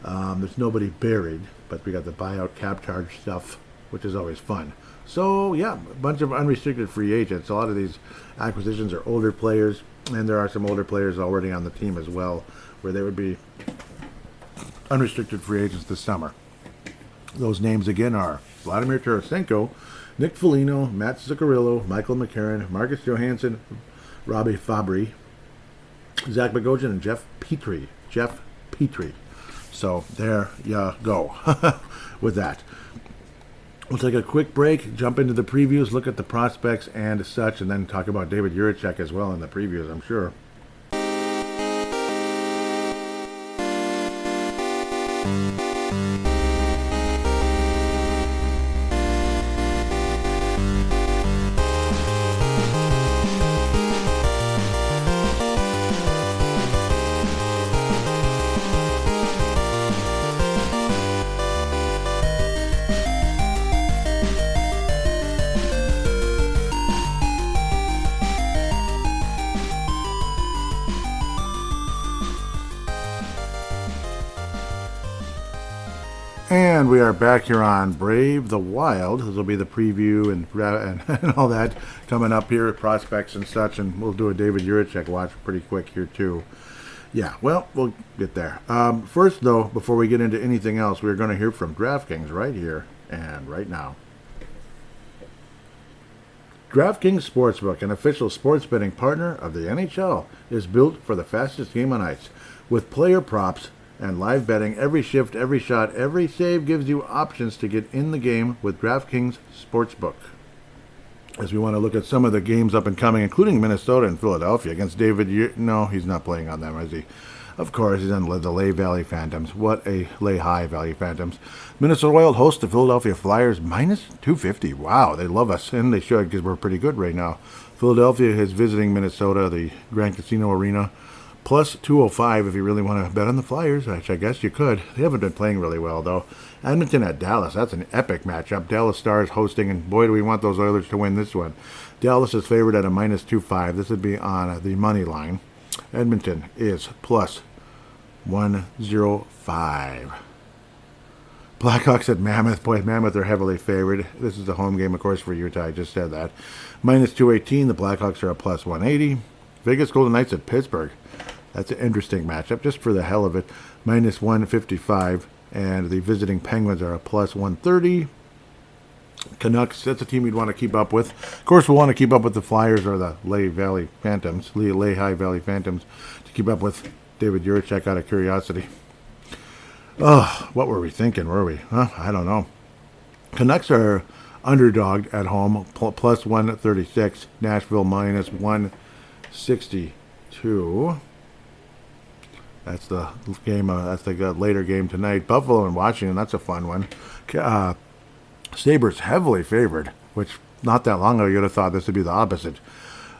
There's nobody buried, but we got the buyout cap charge stuff, which is always fun. So yeah, a bunch of unrestricted free agents. A lot of these acquisitions are older players, and there are some older players already on the team as well, where they would be unrestricted free agents this summer. Those names again are Vladimir Tarasenko, Nick Foligno, Matt Zuccarello, Michael McCarron, Marcus Johansson, Robbie Fabry, Zach Bogosian, and Jeff Petrie. So there you go with that. We'll take a quick break, jump into the previews, look at the prospects and such, and then talk about David Jiricek as well in the previews, I'm sure. And we are back here on Brave the Wild. This will be the preview and all that coming up here, prospects and such, and we'll do a David Jiricek watch pretty quick here too. Yeah, well, we'll get there. First, though, before we get into anything else, we're going to hear from DraftKings right here and right now. DraftKings Sportsbook, an official sports betting partner of the NHL, is built for the fastest game on ice. With player props and live betting, every shift, every shot, every save gives you options to get in the game with DraftKings Sportsbook. As we want to look at some of the games up and coming, including Minnesota and Philadelphia against David. No, he's not playing on them, is he? Of course, he's on the Lehigh Valley Phantoms. What a Lehigh Valley Phantoms. Minnesota Wild host the Philadelphia Flyers minus 250. Wow, they love us, and they should because we're pretty good right now. Philadelphia is visiting Minnesota, the Grand Casino Arena. Plus 205 if you really want to bet on the Flyers, which I guess you could. They haven't been playing really well, though. Edmonton at Dallas, that's an epic matchup. Dallas Stars hosting, and boy, do we want those Oilers to win this one. Dallas is favored at a minus 2.5. This would be on the money line. Edmonton is plus 105. Blackhawks at Mammoth. Boy, Mammoth are heavily favored. This is the home game, of course, for Utah. I just said that. Minus 218. The Blackhawks are a plus 180. Vegas Golden Knights at Pittsburgh. That's an interesting matchup, just for the hell of it. Minus 155, and the visiting Penguins are a plus 130. Canucks, that's a team you'd want to keep up with. Of course, we'll want to keep up with the Flyers or the Lehigh Valley Phantoms to keep up with David Jiricek out of curiosity. Oh, what were we thinking, were we? I don't know. Canucks are underdogged at home, plus 136. Nashville minus 162. That's the game. That's the later game tonight. Buffalo and Washington. That's a fun one. Sabres heavily favored, which not that long ago you'd have thought this would be the opposite.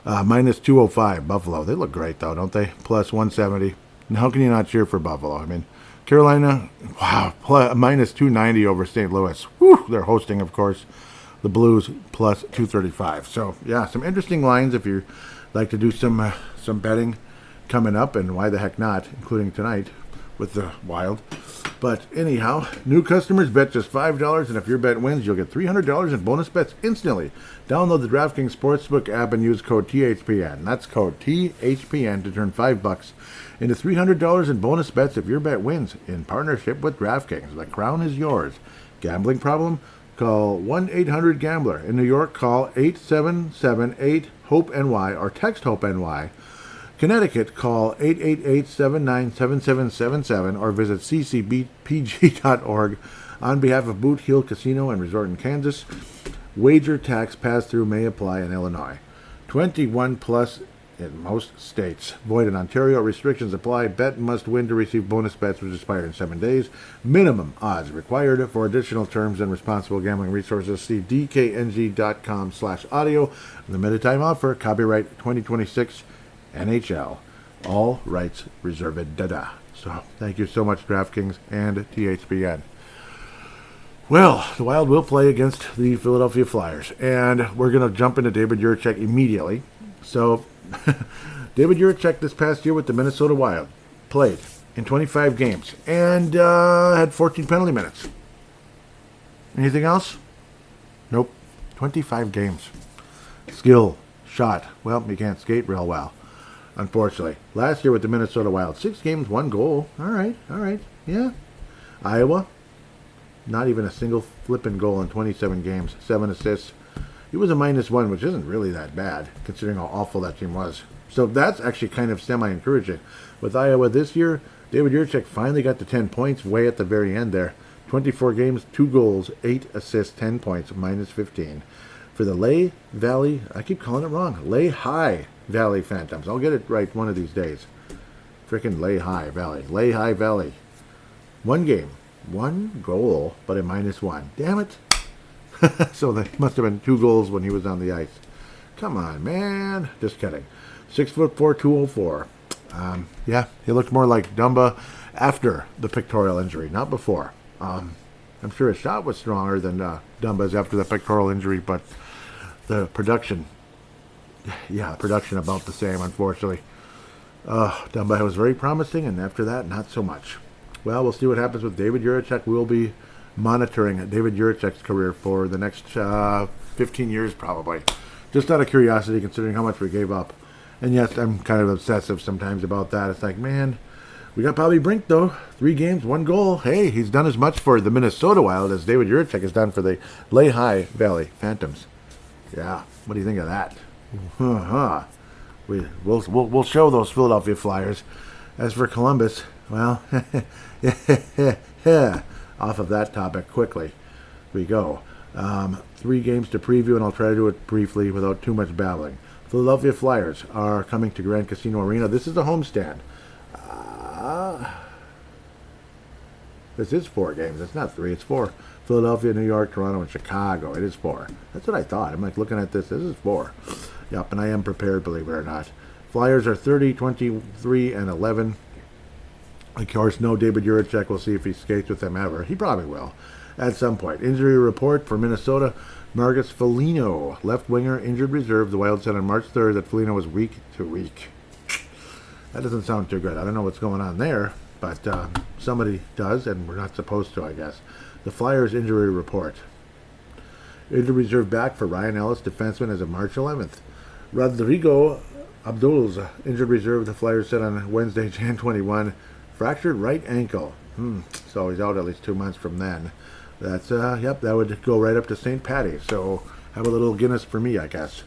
Minus 205. Buffalo. They look great though, don't they? Plus 170. And how can you not cheer for Buffalo? I mean, Carolina. Wow. Minus 290 over St. Louis. Whew, they're hosting, of course. The Blues plus 235. So yeah, some interesting lines if you like to do some betting coming up, and why the heck not, including tonight with the Wild. But anyhow, new customers bet just $5, and if your bet wins, you'll get $300 in bonus bets instantly. Download the DraftKings Sportsbook app and use code THPN. That's code THPN to turn $5 into $300 in bonus bets if your bet wins in partnership with DraftKings. The crown is yours. Gambling problem? Call 1-800-GAMBLER. In New York, call 877-8-HOPE-NY or text HOPE-NY. Connecticut, call 888-797777 or visit ccbpg.org on behalf of Boot Hill Casino and Resort in Kansas. Wager tax pass-through may apply in Illinois. 21 plus in most states. Void in Ontario. Restrictions apply. Bet must win to receive bonus bets which expire in 7 days. Minimum odds required. For additional terms and responsible gambling resources, see dkng.com/audio. Limited time offer. Copyright 2026 NHL. All rights reserved. Dada. So thank you so much, DraftKings and THPN. Well, the Wild will play against the Philadelphia Flyers, and we're going to jump into David Jiricek immediately. So, David Jiricek this past year with the Minnesota Wild played in 25 games and had 14 penalty minutes. Anything else? Nope. 25 games. Skill, shot. Well, he can't skate real well, unfortunately. Last year with the Minnesota Wild, 6 games, 1 goal. All right. Yeah. Iowa, not even a single flipping goal in 27 games, 7 assists. He was a -1, which isn't really that bad, considering how awful that team was. So that's actually kind of semi-encouraging. With Iowa this year, David Jiricek finally got to 10 points way at the very end there. 24 games, 2 goals, 8 assists, 10 points, -15. For the Lehigh Valley, I keep calling it wrong, Lehigh Valley Phantoms. I'll get it right one of these days. Frickin' Lehigh Valley. 1 game, 1 goal, but a -1. Damn it. So there must have been 2 goals when he was on the ice. Come on, man. Just kidding. 6'4", 204. Yeah, he looked more like Dumba after the pectoral injury, not before. I'm sure his shot was stronger than Dumba's after the pectoral injury, but the production about the same, unfortunately. Dumba was very promising, and after that, not so much. Well, we'll see what happens with David Jiricek. We'll be monitoring David Jiricek's career for the next 15 years, probably. Just out of curiosity, considering how much we gave up. And yes, I'm kind of obsessive sometimes about that. It's like, man, we got Bobby Brink, though. 3 games, 1 goal. Hey, he's done as much for the Minnesota Wild as David Jiricek has done for the Lehigh Valley Phantoms. Yeah, what do you think of that? We'll show those Philadelphia Flyers. As for Columbus, well, off of that topic quickly we go. 3 games to preview, and I'll try to do it briefly without too much babbling. Philadelphia Flyers are coming to Grand Casino Arena. This is a homestand. This is 4 games. It's not 3, it's 4. Philadelphia, New York, Toronto, and Chicago. It is 4. That's what I thought. I'm like looking at this. This is 4. Yep, and I am prepared, believe it or not. Flyers are 30, 23, and 11. Of course, no David Jiricek. We'll see if he skates with them ever. He probably will at some point. Injury report for Minnesota. Marcus Foligno, left winger, injured reserve. The Wild said on March 3rd that Foligno was week to week. That doesn't sound too good. I don't know what's going on there, but somebody does, and we're not supposed to, I guess. The Flyers injury report. Injured reserve back for Ryan Ellis, defenseman, as of March 11th. Rodrigo Abdul's injured reserve, the Flyers said on Wednesday, Jan 21. Fractured right ankle. So he's out at least 2 months from then. That's, that would go right up to St. Patty. So have a little Guinness for me, I guess.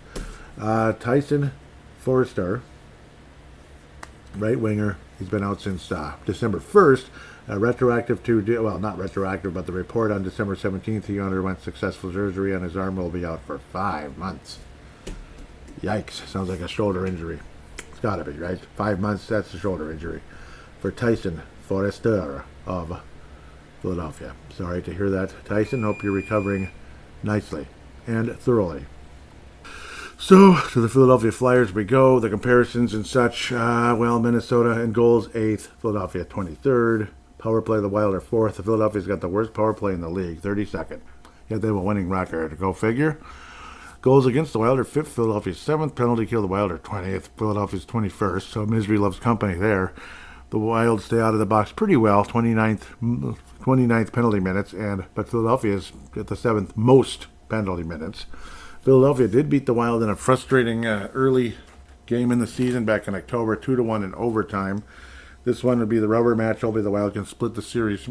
Tyson Forster, right winger. He's been out since December 1st. Retroactive to, not retroactive, but the report on December 17th, he underwent successful surgery on his arm, will be out for 5 months. Yikes. Sounds like a shoulder injury. It's got to be, right? 5 months, that's a shoulder injury for Tyson Forster of Philadelphia. Sorry to hear that, Tyson. Hope you're recovering nicely and thoroughly. So, to the Philadelphia Flyers we go. The comparisons and such. Minnesota in goals, 8th. Philadelphia, 23rd. Power play, the Wild are 4th. The Philadelphia's got the worst power play in the league, 32nd. Yet they have a winning record. Go figure. Goals against, the Wild are 5th. Philadelphia's 7th. Penalty kill, the Wild are 20th. Philadelphia's 21st. So misery loves company there. The Wild stay out of the box pretty well, 29th penalty minutes, but Philadelphia's at the 7th most penalty minutes. Philadelphia did beat the Wild in a frustrating early game in the season back in October, 2-1 in overtime. This one would be the rubber match. Hopefully the Wild can split the series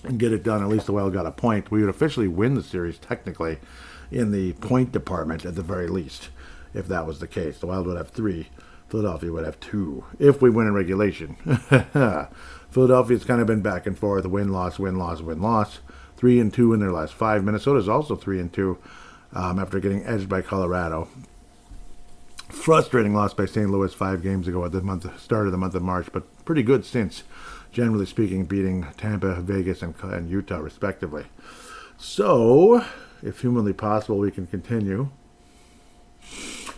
and get it done. At least the Wild got a point. We would officially win the series technically in the point department at the very least, if that was the case. The Wild would have 3. Philadelphia would have 2 if we win in regulation. Philadelphia's kind of been back and forth, win-loss, win-loss, win-loss. 3-2 in their last 5. Minnesota's also 3-2 after getting edged by Colorado. Frustrating loss by St. Louis 5 games ago at the start of the month of March, but pretty good since, generally speaking, beating Tampa, Vegas, and Utah, respectively. So, if humanly possible, we can continue.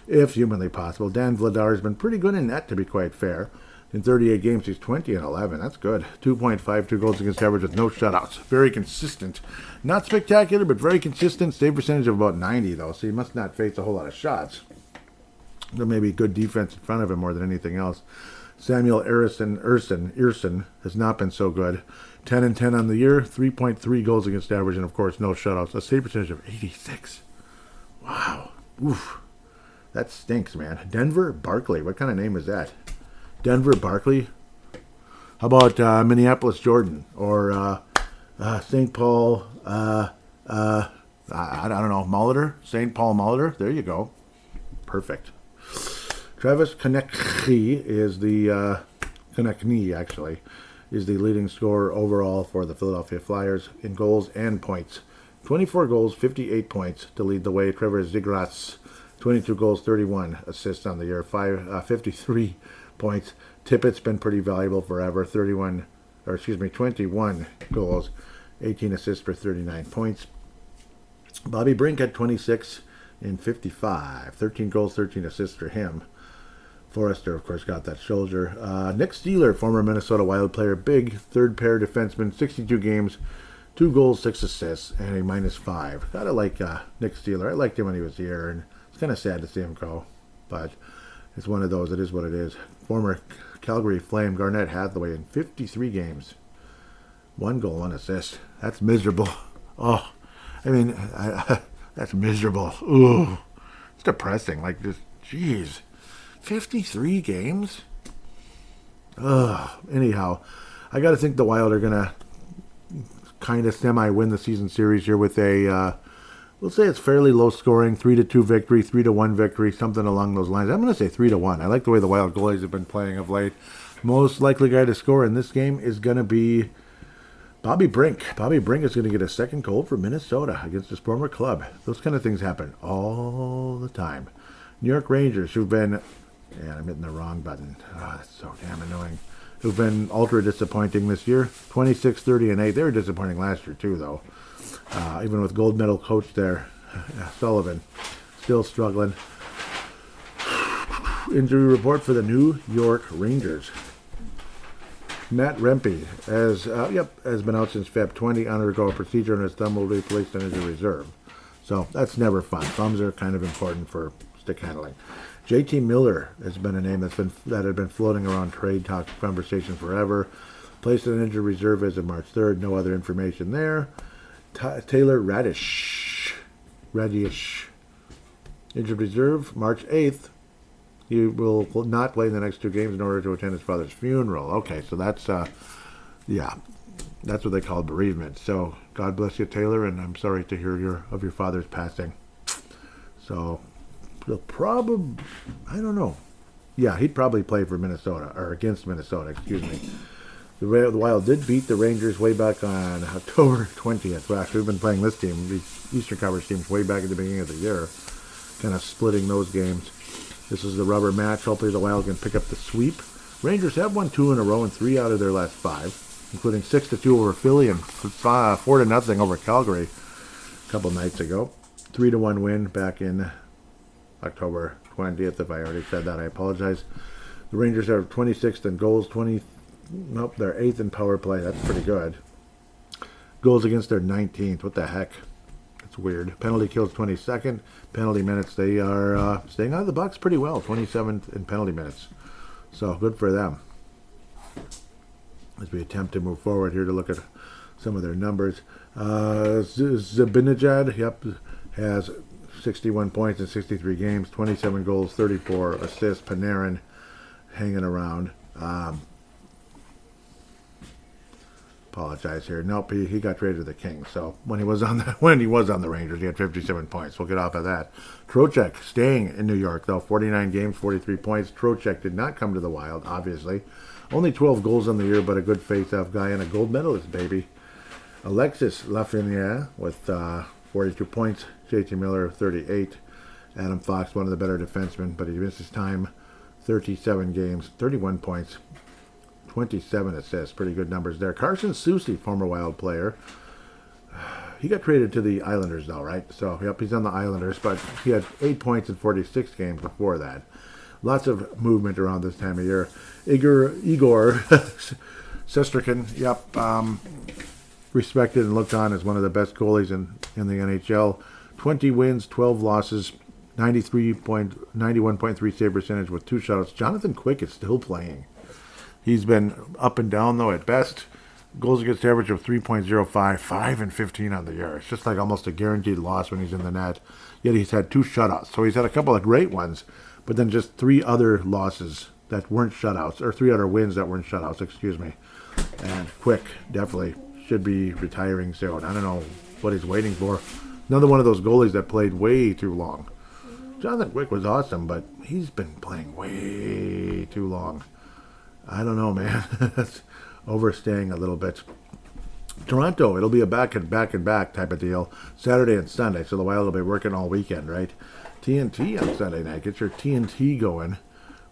If humanly possible. Dan Vladar has been pretty good in net, to be quite fair. In 38 games, he's 20-11. That's good. 2.52 goals against average with no shutouts. Very consistent. Not spectacular, but very consistent. Save percentage of about 90, though, so he must not face a whole lot of shots. There may be good defense in front of him more than anything else. Samuel Ersson has not been so good. 10-10 on the year, 3.3 goals against average, and of course no shutouts. A save percentage of 86. Wow. Oof. That stinks, man. Denver Barkley. What kind of name is that? Denver Barkley? How about Minneapolis Jordan? Or St. Paul, I don't know, Molitor? St. Paul Molitor? There you go. Perfect. Travis Konechny is the is the leading scorer overall for the Philadelphia Flyers in goals and points. 24 goals, 58 points to lead the way. Trevor Zegras, 22 goals, 31 assists on the year, 53 points. Tippett's been pretty valuable forever. 21 goals, 18 assists for 39 points. Bobby Brink had 26 in 55. 13 goals, 13 assists for him. Forrester, of course, got that shoulder. Nick Steeler, former Minnesota Wild player, big third-pair defenseman, 62 games, 2 goals, 6 assists, and a -5. Gotta like Nick Steeler. I liked him when he was here, and it's kind of sad to see him go. But it's one of those. It is what it is. Former Calgary Flame, Garnett Hathaway, in 53 games. 1 goal, 1 assist. That's miserable. Oh, I mean, that's miserable. Ooh, it's depressing. Like, just, jeez. 53 games? Ugh. Anyhow, I got to think the Wild are going to kind of semi-win the season series here with a, we'll say it's fairly low scoring, 3-2 victory, 3-1 victory, something along those lines. I'm going to say 3-1. I like the way the Wild goalies have been playing of late. Most likely guy to score in this game is going to be Bobby Brink. Bobby Brink is going to get a second goal for Minnesota against his former club. Those kind of things happen all the time. New York Rangers, who've been... Yeah, I'm hitting the wrong button. Oh, that's so damn annoying. Who've been ultra disappointing this year. 26, 30, and 8. They were disappointing last year, too, though. Even with gold medal coach there, Sullivan, still struggling. Injury report for the New York Rangers. Matt Rempe has been out since Feb 20. Undergo a procedure, and his thumb will be placed on injury reserve. So that's never fun. Thumbs are kind of important for stick handling. JT Miller has been a name that had been floating around trade talk conversation forever. Placed on injured reserve as of March 3rd. No other information there. Taylor Radish. Injured reserve, March 8th. He will not play in the next 2 games in order to attend his father's funeral. Okay, so that's, that's what they call bereavement. So God bless you, Taylor, and I'm sorry to hear of your father's passing. So... They'll probably, I don't know. Yeah, he'd probably play for Minnesota, or against Minnesota, excuse me. The Wild did beat the Rangers way back on October 20th. Well, actually, we've been playing this team, these Eastern Conference teams, way back at the beginning of the year. Kind of splitting those games. This is the rubber match. Hopefully the Wild can pick up the sweep. Rangers have won 2 in a row and 3 out of their last 5, including 6-2 over Philly and 4-0 over Calgary a couple nights ago. 3-1 win back in October 20th. If I already said that, I apologize. The Rangers are 26th in goals, they're 8th in power play. That's pretty good. Goals against their 19th. What the heck? That's weird. Penalty kills 22nd. Penalty minutes, they are staying out of the box pretty well. 27th in penalty minutes. So good for them. As we attempt to move forward here to look at some of their numbers. Zabinajad, has 61 points in 63 games, 27 goals, 34 assists. Panarin hanging around. Apologize here. Nope, he got traded to the Kings. So when he was on the Rangers, he had 57 points. We'll get off of that. Czeck staying in New York though, 49 games, 43 points. Czeck did not come to the Wild, obviously. Only 12 goals on the year, but a good face-off guy and a gold medalist, baby. Alexis Lafreniere with 42 points. JT Miller, 38. Adam Fox, one of the better defensemen, but he missed his time. 37 games, 31 points, 27 assists. Pretty good numbers there. Carson Soucy, former Wild player. He got traded to the Islanders, though, right? So, yep, he's on the Islanders, but he had 8 points in 46 games before that. Lots of movement around this time of year. Igor Shesterkin, yep, respected and looked on as one of the best goalies in the NHL. 20 wins, 12 losses, 91.3 save percentage with 2 shutouts. Jonathan Quick is still playing. He's been up and down, though, at best. Goals against average of 3.05, 5 and 15 on the year. It's just like almost a guaranteed loss when he's in the net. Yet he's had 2 shutouts. So he's had a couple of great ones, but then just 3 other losses that weren't shutouts, or 3 other wins that weren't shutouts, excuse me. And Quick definitely should be retiring soon. I don't know what he's waiting for. Another one of those goalies that played way too long. Jonathan Quick was awesome, but he's been playing way too long. I don't know, man. That's overstaying a little bit. Toronto, it'll be a back and back type of deal. Saturday and Sunday, so the Wild will be working all weekend, right? TNT on Sunday night. Get your TNT going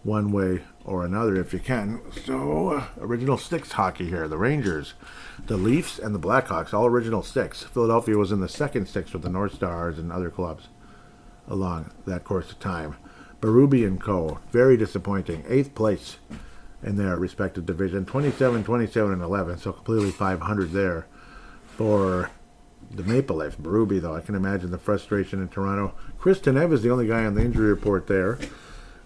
one way or another if you can. So, original six hockey here. The Rangers, the Leafs, and the Blackhawks, all original six. Philadelphia was in the second six with the North Stars and other clubs along that course of time. Berube and Co., very disappointing. 8th place in their respective division. 27, 27, and 11, so completely 500 there for the Maple Leafs. Berube, though, I can imagine the frustration in Toronto. Chris Tanev is the only guy on the injury report there.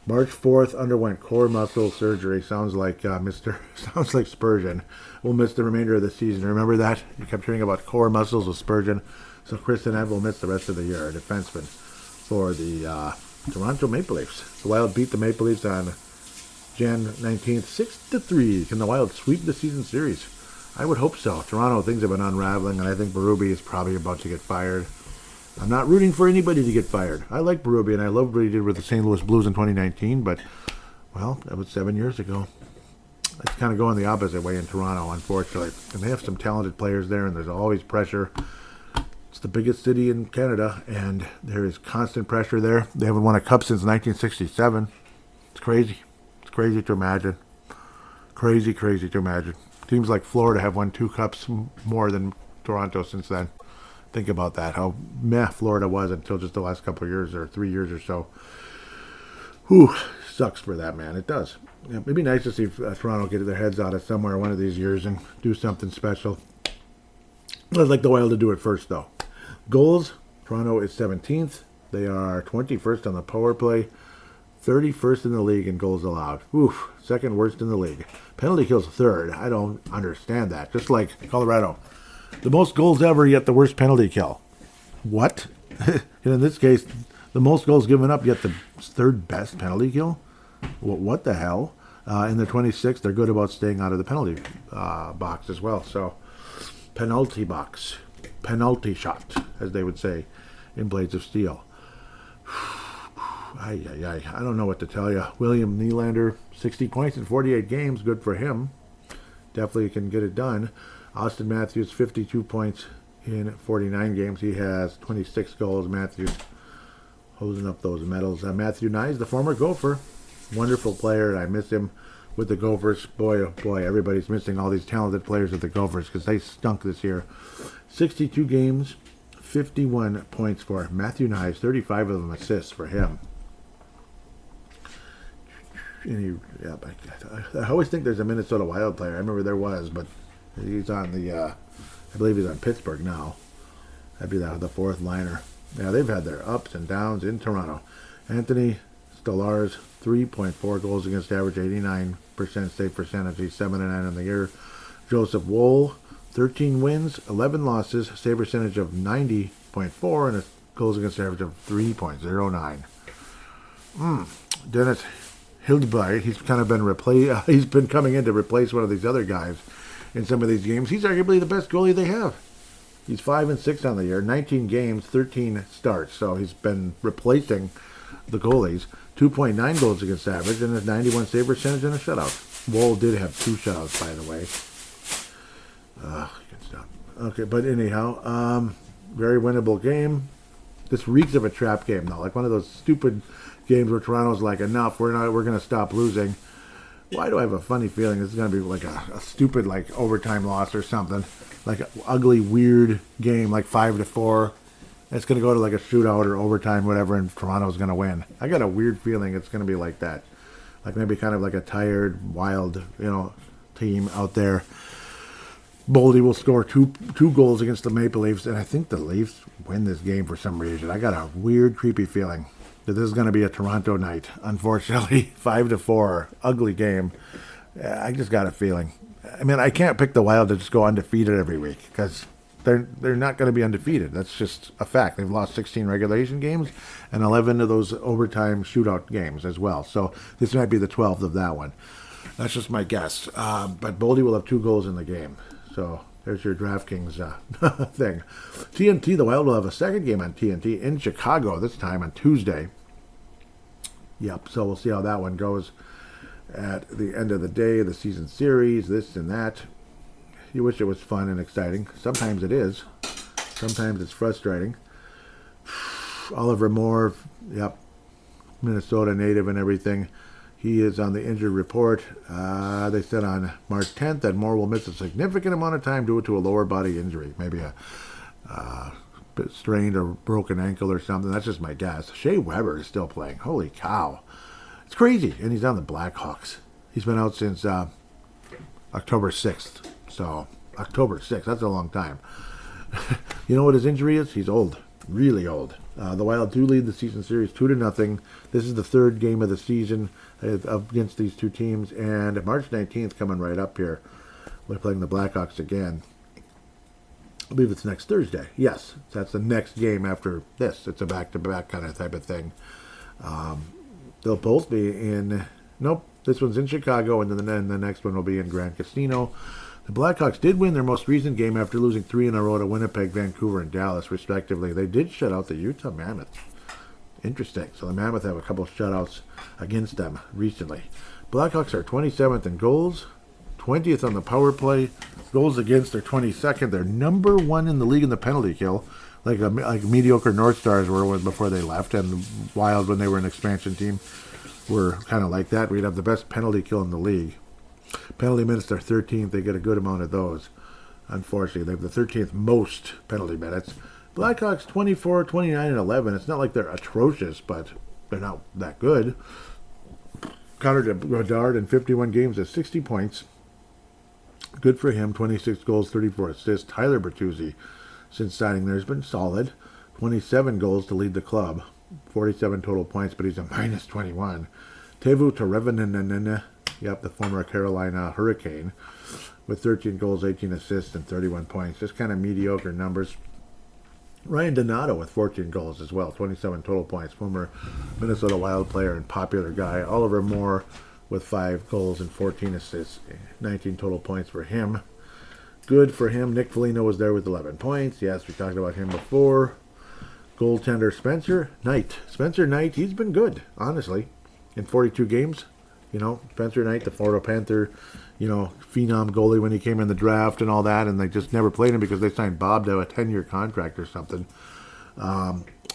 March 4th, underwent core muscle surgery. Sounds like sounds like Spurgeon. Will miss the remainder of the season. Remember that? You kept hearing about core muscles with Spurgeon. So Chris Tanev will miss the rest of the year. A defenseman for the Toronto Maple Leafs. The Wild beat the Maple Leafs on Jan 19th, 6-3. Can the Wild sweep the season series? I would hope so. Toronto, things have been unraveling, and I think Berube is probably about to get fired. I'm not rooting for anybody to get fired. I like Berube, and I loved what he did with the St. Louis Blues in 2019, but, well, that was 7 years ago. It's kind of going the opposite way in Toronto, unfortunately. And they have some talented players there, and there's always pressure. It's the biggest city in Canada, and there is constant pressure there. They haven't won a cup since 1967. It's crazy. It's crazy to imagine. Crazy to imagine. Teams like Florida have won 2 cups more than Toronto since then. Think about that, how meh Florida was until just the last couple of years or 3 years or so. Whew, sucks for that, man. It does. Yeah, it'd be nice to see Toronto get their heads out of somewhere one of these years and do something special. I'd like the Wild to do it first, though. Goals, Toronto is 17th. They are 21st on the power play. 31st in the league in goals allowed. Oof, second worst in the league. Penalty kills third. I don't understand that. Just like Colorado. The most goals ever, yet the worst penalty kill. What? And in this case, the most goals given up, yet the third best penalty kill? What the hell? In the 26th, they're good about staying out of the penalty box as well. So, penalty box. Penalty shot, as they would say in Blades of Steel. I don't know what to tell you. William Nylander, 60 points in 48 games. Good for him. Definitely can get it done. Austin Matthews, 52 points in 49 games. He has 26 goals. Matthews hosing up those medals. Matthew Nyes, the former Gopher. Wonderful player. I miss him with the Gophers. Boy, oh boy, everybody's missing all these talented players with the Gophers because they stunk this year. 62 games, 51 points for Matthew Nyes. 35 of them assists for him. I always think there's a Minnesota Wild player. I remember there was, but he's on the, I believe he's on Pittsburgh now. That'd be the fourth liner. Yeah, they've had their ups and downs in Toronto. Anthony Stolarz, 3.4 goals against average, 89% save percentage. He's 7-9 in the year. Joseph Woll, 13 wins, 11 losses, save percentage of 90.4, and a goals against average of 3.09. Dennis Hildeby, he's kind of been he's been coming in to replace one of these other guys in some of these games. He's arguably the best goalie they have. He's 5-6 on the year, 19 games, 13 starts. So he's been replacing the goalies. 2.9 goals against average and a 91 save percentage and a shutout. Woll did have 2 shutouts, by the way. Good stuff. Okay, but anyhow, very winnable game. This reeks of a trap game, though. Like one of those stupid games where Toronto's like, enough, we're going to stop losing. Why do I have a funny feeling this is going to be like a stupid like overtime loss or something? Like an ugly, weird game, like 5-4. It's going to go to like a shootout or overtime, whatever, and Toronto's going to win. I got a weird feeling it's going to be like that. Like maybe kind of like a tired, wild, team out there. Boldy will score two goals against the Maple Leafs, and I think the Leafs win this game for some reason. I got a weird, creepy feeling that this is going to be a Toronto night. Unfortunately, 5-4, ugly game. I just got a feeling. I mean, I can't pick the Wild to just go undefeated every week because they're not going to be undefeated. That's just a fact. They've lost 16 regulation games and 11 of those overtime shootout games as well. So this might be the 12th of that one. That's just my guess. But Boldy will have 2 goals in the game. So there's your DraftKings thing. TNT, the Wild will have a second game on TNT in Chicago, this time on Tuesday. Yep, so we'll see how that one goes at the end of the day, the season series, this and that. You wish it was fun and exciting. Sometimes it is. Sometimes it's frustrating. Oliver Moore, yep, Minnesota native and everything. He is on the injured report. They said on March 10th that Moore will miss a significant amount of time due to a lower body injury. Maybe a strained or broken ankle or something. That's just my guess. Shea Weber is still playing. Holy cow. It's crazy. And he's on the Blackhawks. He's been out since October 6th. So, October 6th. That's a long time. You know what his injury is? He's old. Really old. The Wild do lead the season series 2-0. This is the third game of the season against these two teams. And March 19th coming right up here. We're playing the Blackhawks again. I believe it's next Thursday. Yes, that's the next game after this. It's a back-to-back kind of type of thing. They'll both be in... Nope, this one's in Chicago, and then the next one will be in Grand Casino. The Blackhawks did win their most recent game after losing 3 in a row to Winnipeg, Vancouver, and Dallas, respectively. They did shut out the Utah Mammoth. Interesting. So the Mammoth have a couple shutouts against them recently. Blackhawks are 27th in goals, 20th on the power play. Goals against, they're 22nd. They're number 1 in the league in the penalty kill, like mediocre North Stars were before they left, and Wild, when they were an expansion team, were kind of like that. We'd have the best penalty kill in the league. Penalty minutes, they're 13th. They get a good amount of those. Unfortunately, they have the 13th most penalty minutes. Blackhawks 24, 29, and 11. It's not like they're atrocious, but they're not that good. Connor Bedard in 51 games at 60 points. Good for him. 26 goals, 34 assists. Tyler Bertuzzi, since signing there, has been solid. 27 goals to lead the club. 47 total points, but he's a minus 21. Teuvo Teravainen, yep, the former Carolina Hurricane, with 13 goals, 18 assists, and 31 points. Just kind of mediocre numbers. Ryan Donato with 14 goals as well, 27 total points. Former Minnesota Wild player and popular guy. Oliver Moore with 5 goals and 14 assists, 19 total points for him. Good for him. Nick Foligno was there with 11 points. Yes, we talked about him before. Goaltender Spencer Knight. Spencer Knight, he's been good, honestly, in 42 games. Spencer Knight, the Florida Panther, phenom goalie when he came in the draft and all that, and they just never played him because they signed Bob to a 10-year contract or something.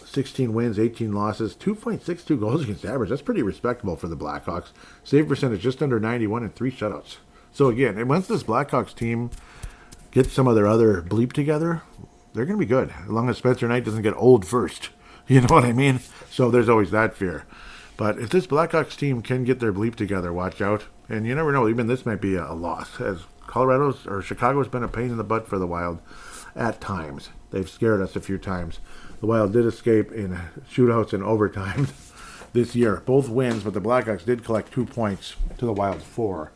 16 wins, 18 losses, 2.62 goals against average. That's pretty respectable for the Blackhawks. Save percentage just under 91 and 3 shutouts. So again, and once this Blackhawks team gets some of their other bleep together, they're going to be good, as long as Spencer Knight doesn't get old first. You know what I mean? So there's always that fear. But if this Blackhawks team can get their bleep together, watch out. And you never know, even this might be a loss, as Chicago's been a pain in the butt for the Wild at times. They've scared us a few times. The Wild did escape in shootouts and overtime this year. Both wins, but the Blackhawks did collect 2 points to the Wild's 4,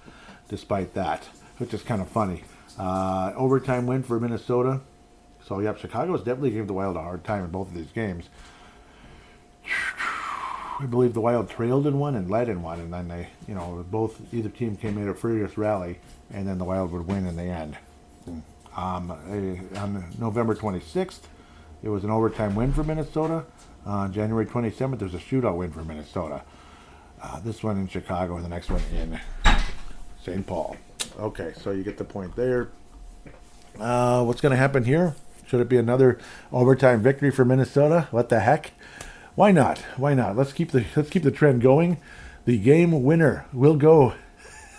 despite that, which is kind of funny. Overtime win for Minnesota. So, yep, Chicago's definitely gave the Wild a hard time in both of these games. I believe the Wild trailed in one and led in one, and then they, either team came in a furious rally, and then the Wild would win in the end. On November 26th, it was an overtime win for Minnesota. On January 27th, there's a shootout win for Minnesota. This one in Chicago, and the next one in St. Paul. Okay, so you get the point there. What's going to happen here? Should it be another overtime victory for Minnesota? What the heck? Why not? Why not? Let's keep the trend going. The game winner will go.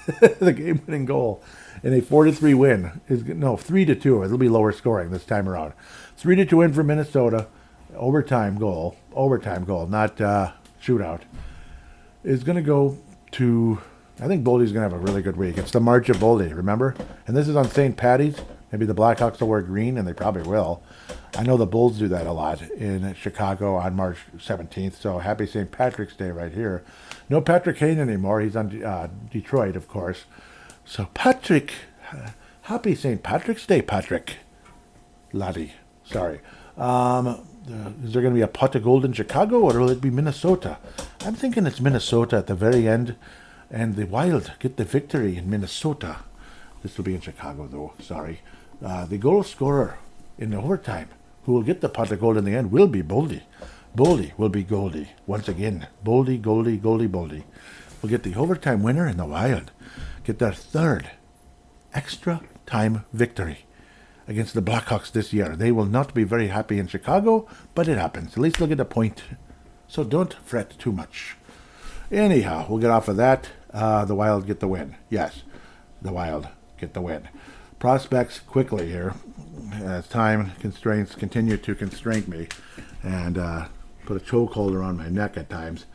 The game-winning goal in a 4-3 win is 3-2. It'll be lower scoring this time around. 3-2 win for Minnesota. Overtime goal, not shootout. Is going to go to. I think Boldy's going to have a really good week. It's the March of Boldy, remember? And this is on St. Patty's. Maybe the Blackhawks will wear green, and they probably will. I know the Bulls do that a lot in Chicago on March 17th, so happy St. Patrick's Day right here. No Patrick Kane anymore. He's on Detroit, of course. So Patrick, happy St. Patrick's Day, Patrick. Laddie, sorry. Is there going to be a pot of gold in Chicago, or will it be Minnesota? I'm thinking it's Minnesota at the very end, and the Wild get the victory in Minnesota. This will be in Chicago, though. Sorry. The goal scorer in overtime, who will get the pot of gold in the end, will be Boldy. Boldy will be Goldie. Once again, Boldy. Will get the overtime winner in the Wild. Get their third extra time victory against the Blackhawks this year. They will not be very happy in Chicago, but it happens. At least they'll get a point. So don't fret too much. Anyhow, we'll get off of that. The Wild get the win. Yes, the Wild get the win. Prospects quickly here, as time constraints continue to constrain me and put a chokehold around my neck at times,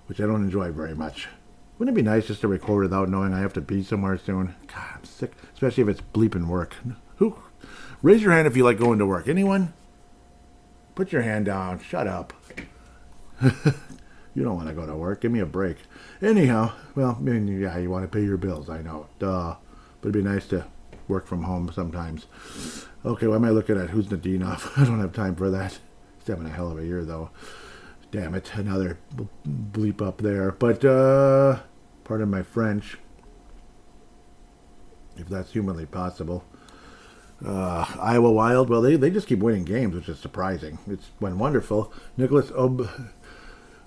which I don't enjoy very much. Wouldn't it be nice just to record without knowing I have to be somewhere soon? God, I'm sick, especially if it's bleeping work. Who? Raise your hand if you like going to work. Anyone? Put your hand down. Shut up. You don't want to go to work. Give me a break. Anyhow, well, I mean, yeah, you want to pay your bills. I know. Duh. But it'd be nice to work from home sometimes. Okay, what am I looking at? Who's Nadinov? I don't have time for that. He's having a hell of a year, though. Damn it. Another bleep up there. But, pardon my French, if that's humanly possible. Iowa Wild, well, they just keep winning games, which is surprising. It's been wonderful. Nicholas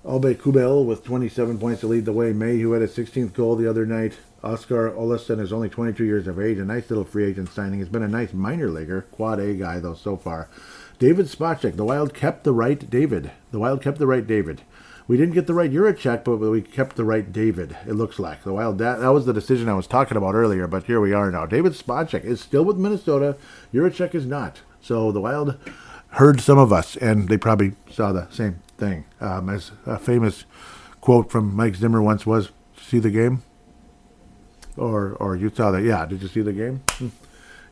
Aube-Kubel with 27 points to lead the way. May, who had his 16th goal the other night. Oscar Olesen is only 22 years of age. A nice little free agent signing. He's been a nice minor leaguer. Quad A guy, though, so far. David Spacek. The Wild kept the right David. We didn't get the right Juracek, but we kept the right David, it looks like. The Wild, that was the decision I was talking about earlier, but here we are now. David Spacek is still with Minnesota. Juracek is not. So the Wild heard some of us, and they probably saw the same thing. As a famous quote from Mike Zimmer once was, see the game? Or you saw that, yeah, did you see the game?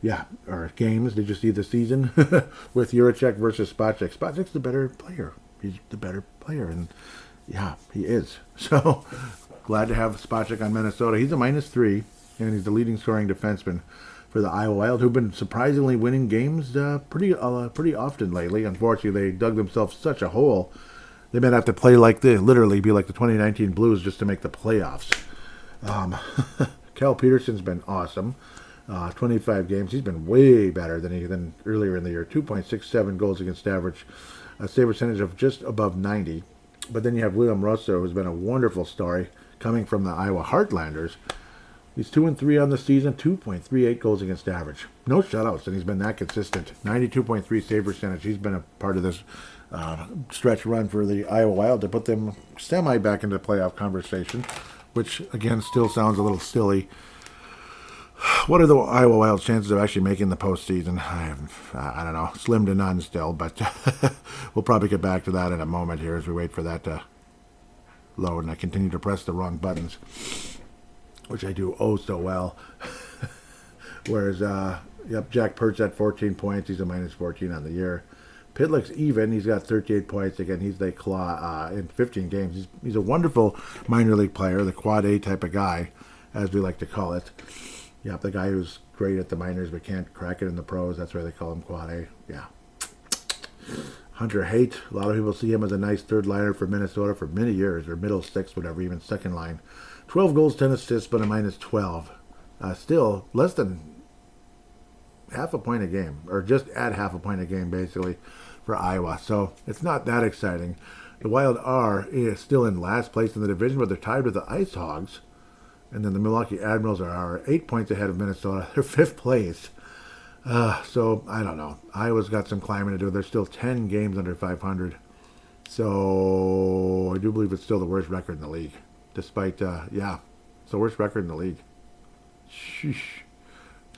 Yeah, or games, did you see the season? With Juracek versus Spacek. Spacek's the better player. He's the better player, and yeah, he is. So, glad to have Spacek on Minnesota. He's a -3, and he's the leading scoring defenseman for the Iowa Wild, who've been surprisingly winning games pretty often lately. Unfortunately, they dug themselves such a hole. They might have to play literally be like the 2019 Blues just to make the playoffs. Cal Peterson's been awesome. 25 games. He's been way better than earlier in the year. 2.67 goals against average. A save percentage of just above 90. But then you have William Russo, who's been a wonderful story coming from the Iowa Heartlanders. He's 2-3 on the season, 2.38 goals against average. No shutouts, and he's been that consistent. 92.3 save percentage. He's been a part of this stretch run for the Iowa Wild to put them semi back into playoff conversation, which, again, still sounds a little silly. What are the Iowa Wild's chances of actually making the postseason? I don't know. Slim to none still, but we'll probably get back to that in a moment here as we wait for that to load, and I continue to press the wrong buttons, which I do oh so well. Whereas, Jack Pertz at 14 points. He's a -14 on the year. Pitlick's even. He's got 38 points. Again, he's the claw in 15 games. He's a wonderful minor league player, the quad A type of guy, as we like to call it. Yeah, the guy who's great at the minors but can't crack it in the pros. That's why they call him Quad A. Yeah. Hunter Haight. A lot of people see him as a nice third liner for Minnesota for many years, or middle six, whatever, even second line. 12 goals, 10 assists, but a -12. Still less than half a point a game, or just at half a point a game, basically, for Iowa. So it's not that exciting. The Wild is still in last place in the division, but they're tied with the Ice Hogs. And then the Milwaukee Admirals are 8 points ahead of Minnesota. They're fifth place. So I don't know. Iowa's got some climbing to do. There's still 10 games under 500. So I do believe it's still the worst record in the league. Despite, it's the worst record in the league. Sheesh.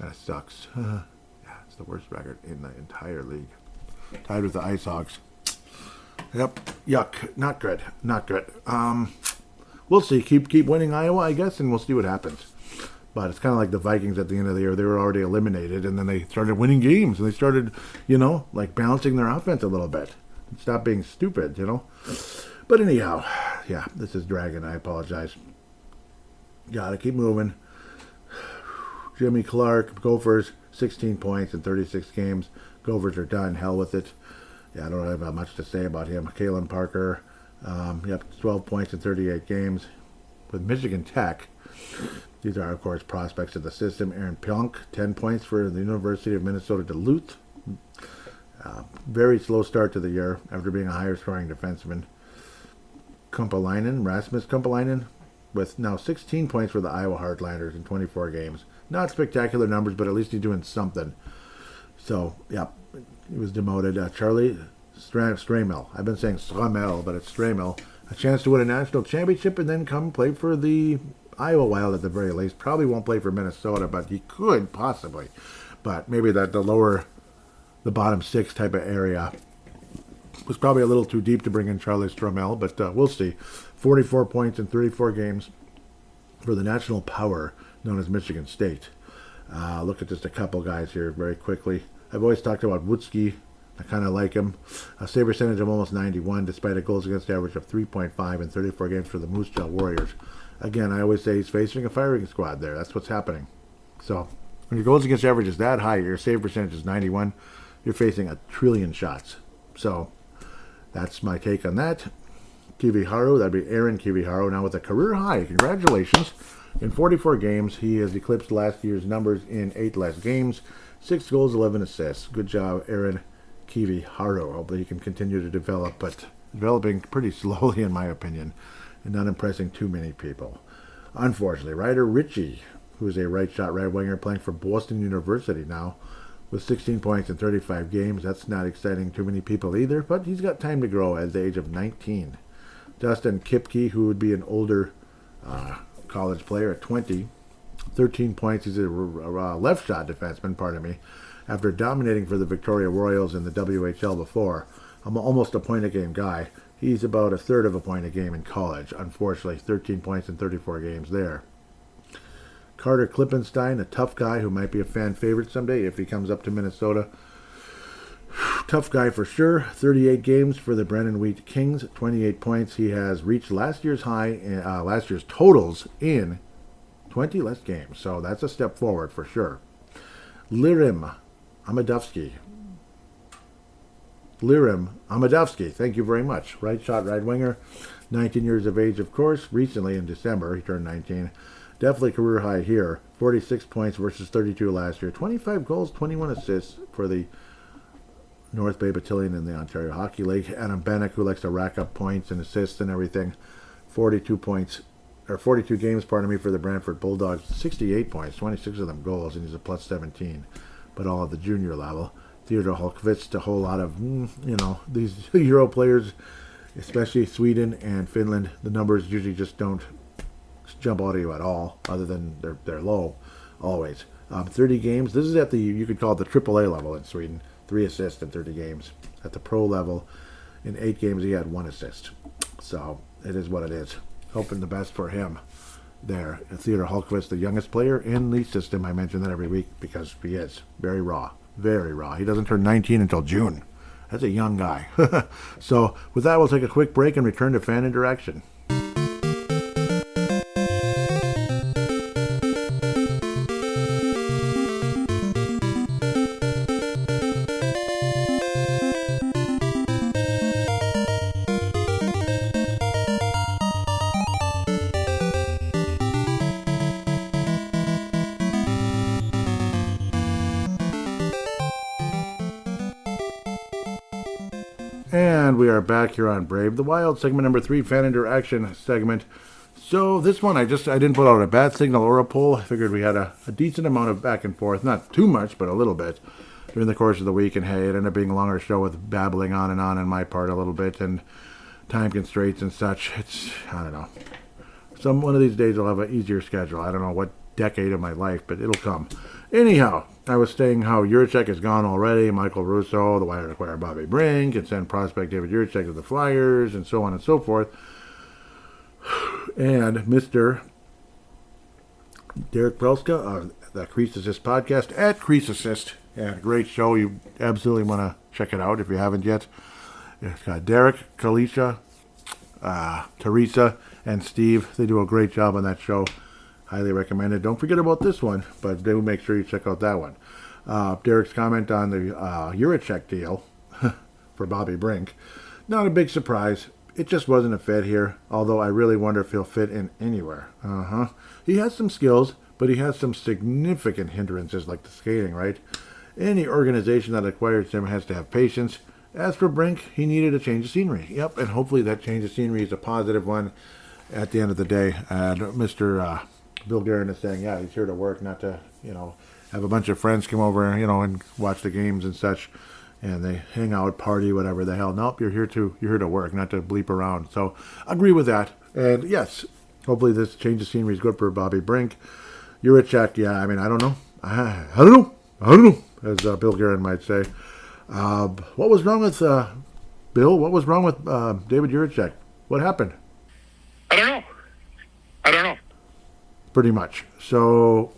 That sucks. Yeah, it's the worst record in the entire league. Tied with the Ice Hawks. Yep. Yuck. Not good. Not good. We'll see. Keep winning Iowa, I guess, and we'll see what happens. But it's kind of like the Vikings at the end of the year. They were already eliminated, and then they started winning games, and they started, like balancing their offense a little bit. Stop being stupid, But anyhow, yeah, this is dragging. I apologize. Gotta keep moving. Jimmy Clark, Gophers, 16 points in 36 games. Gophers are done. Hell with it. Yeah, I don't have much to say about him. Kalen Parker, 12 points in 38 games. With Michigan Tech, these are, of course, prospects of the system. Aaron Pionk, 10 points for the University of Minnesota Duluth. Very slow start to the year after being a higher scoring defenseman. Rasmus Kumpalainen, with now 16 points for the Iowa Heartlanders in 24 games. Not spectacular numbers, but at least he's doing something. So, yeah, he was demoted. Charlie Stramel. I've been saying Stramel, but it's Stramel. A chance to win a national championship and then come play for the Iowa Wild at the very least. Probably won't play for Minnesota, but he could possibly. But maybe the bottom six type of area was probably a little too deep to bring in Charlie Stramel, but we'll see. 44 points in 34 games for the national power known as Michigan State. Look at just a couple guys here very quickly. I've always talked about Woodsky. I kind of like him. A save percentage of almost 91, despite a goals against average of 3.5 in 34 games for the Moose Jaw Warriors. Again, I always say he's facing a firing squad there. That's what's happening. So, when your goals against average is that high, your save percentage is 91, you're facing a trillion shots. So, that's my take on that. Kiviharu, that'd be Aaron Kiviharu, now with a career high. Congratulations. In 44 games, he has eclipsed last year's numbers in 8 less games. 6 goals, 11 assists. Good job, Aaron Kiviharu. Hopefully he can continue to develop, but developing pretty slowly in my opinion, and not impressing too many people. Unfortunately, Ryder Ritchie, who is a right-shot right winger playing for Boston University now, with 16 points in 35 games. That's not exciting too many people either, but he's got time to grow at the age of 19. Dustin Kipke, who would be an older college player at 20, 13 points. He's a left-shot defenseman, after dominating for the Victoria Royals in the WHL before. I'm almost a point-a-game guy. He's about a third of a point a game in college, unfortunately. 13 points in 34 games there. Carter Klippenstein, a tough guy who might be a fan favorite someday if he comes up to Minnesota. Tough guy for sure. 38 games for the Brennan Wheat Kings, 28 points. He has reached last year's totals in 20 less games. So that's a step forward for sure. Lirim Amadovsky, thank you very much. Right shot, right winger. 19 years of age, of course. Recently in December, he turned 19. Definitely career high here. 46 points versus 32 last year. 25 goals, 21 assists for the North Bay Battalion in the Ontario Hockey League. Adam Bennick, who likes to rack up points and assists and everything. 42 games, for the Brantford Bulldogs. 68 points, 26 of them goals, and he's a plus 17. But all at the junior level. Theodor Holkvist, a whole lot of, these Euro players, especially Sweden and Finland, the numbers usually just don't jump out at you at all, other than they're low, always. 30 games. This is at you could call it the AAA level in Sweden. 3 assists in 30 games. At the pro level, in 8 games, he had 1 assist. So, it is what it is. Hoping the best for him there. Theodor Holkvist, the youngest player in the system. I mention that every week because he is very raw. Very raw. He doesn't turn 19 until June. That's a young guy. So, with that, we'll take a quick break and return to fan interaction. And we are back here on Brave the Wild, segment number 3, fan interaction segment. So this one, I didn't put out a bad signal or a poll. I figured we had a decent amount of back and forth, not too much, but a little bit during the course of the week. And hey, it ended up being a longer show with babbling on my part a little bit and time constraints and such. I don't know. One of these days I'll have an easier schedule. I don't know what decade of my life, but it'll come. Anyhow, I was saying how Juracek is gone already. Michael Russo, the Wild acquire Bobby Brink, and send prospect David Juracek to the Flyers, and so on and so forth. And Mr. Derek Prelska of the Crease Assist podcast at Crease Assist. And great show. You absolutely want to check it out if you haven't yet. It's got Derek, Kalisha, Teresa, and Steve. They do a great job on that show. Highly recommended. Don't forget about this one, but do make sure you check out that one. Derek's comment on the Juracek deal for Bobby Brink. Not a big surprise. It just wasn't a fit here, although I really wonder if he'll fit in anywhere. He has some skills, but he has some significant hindrances like the skating, right? Any organization that acquires him has to have patience. As for Brink, he needed a change of scenery. Yep, and hopefully that change of scenery is a positive one at the end of the day. And Mr. Bill Guerin is saying, yeah, he's here to work, not to, have a bunch of friends come over, and watch the games and such. And they hang out, party, whatever the hell. Nope, you're here to work, not to bleep around. So, agree with that. And yes, hopefully this change of scenery is good for Bobby Brink. Juracek, yeah, I don't know. I don't know, as Bill Guerin might say. What was wrong with Bill? What was wrong with David Juracek? What happened? I don't know. Pretty much. So,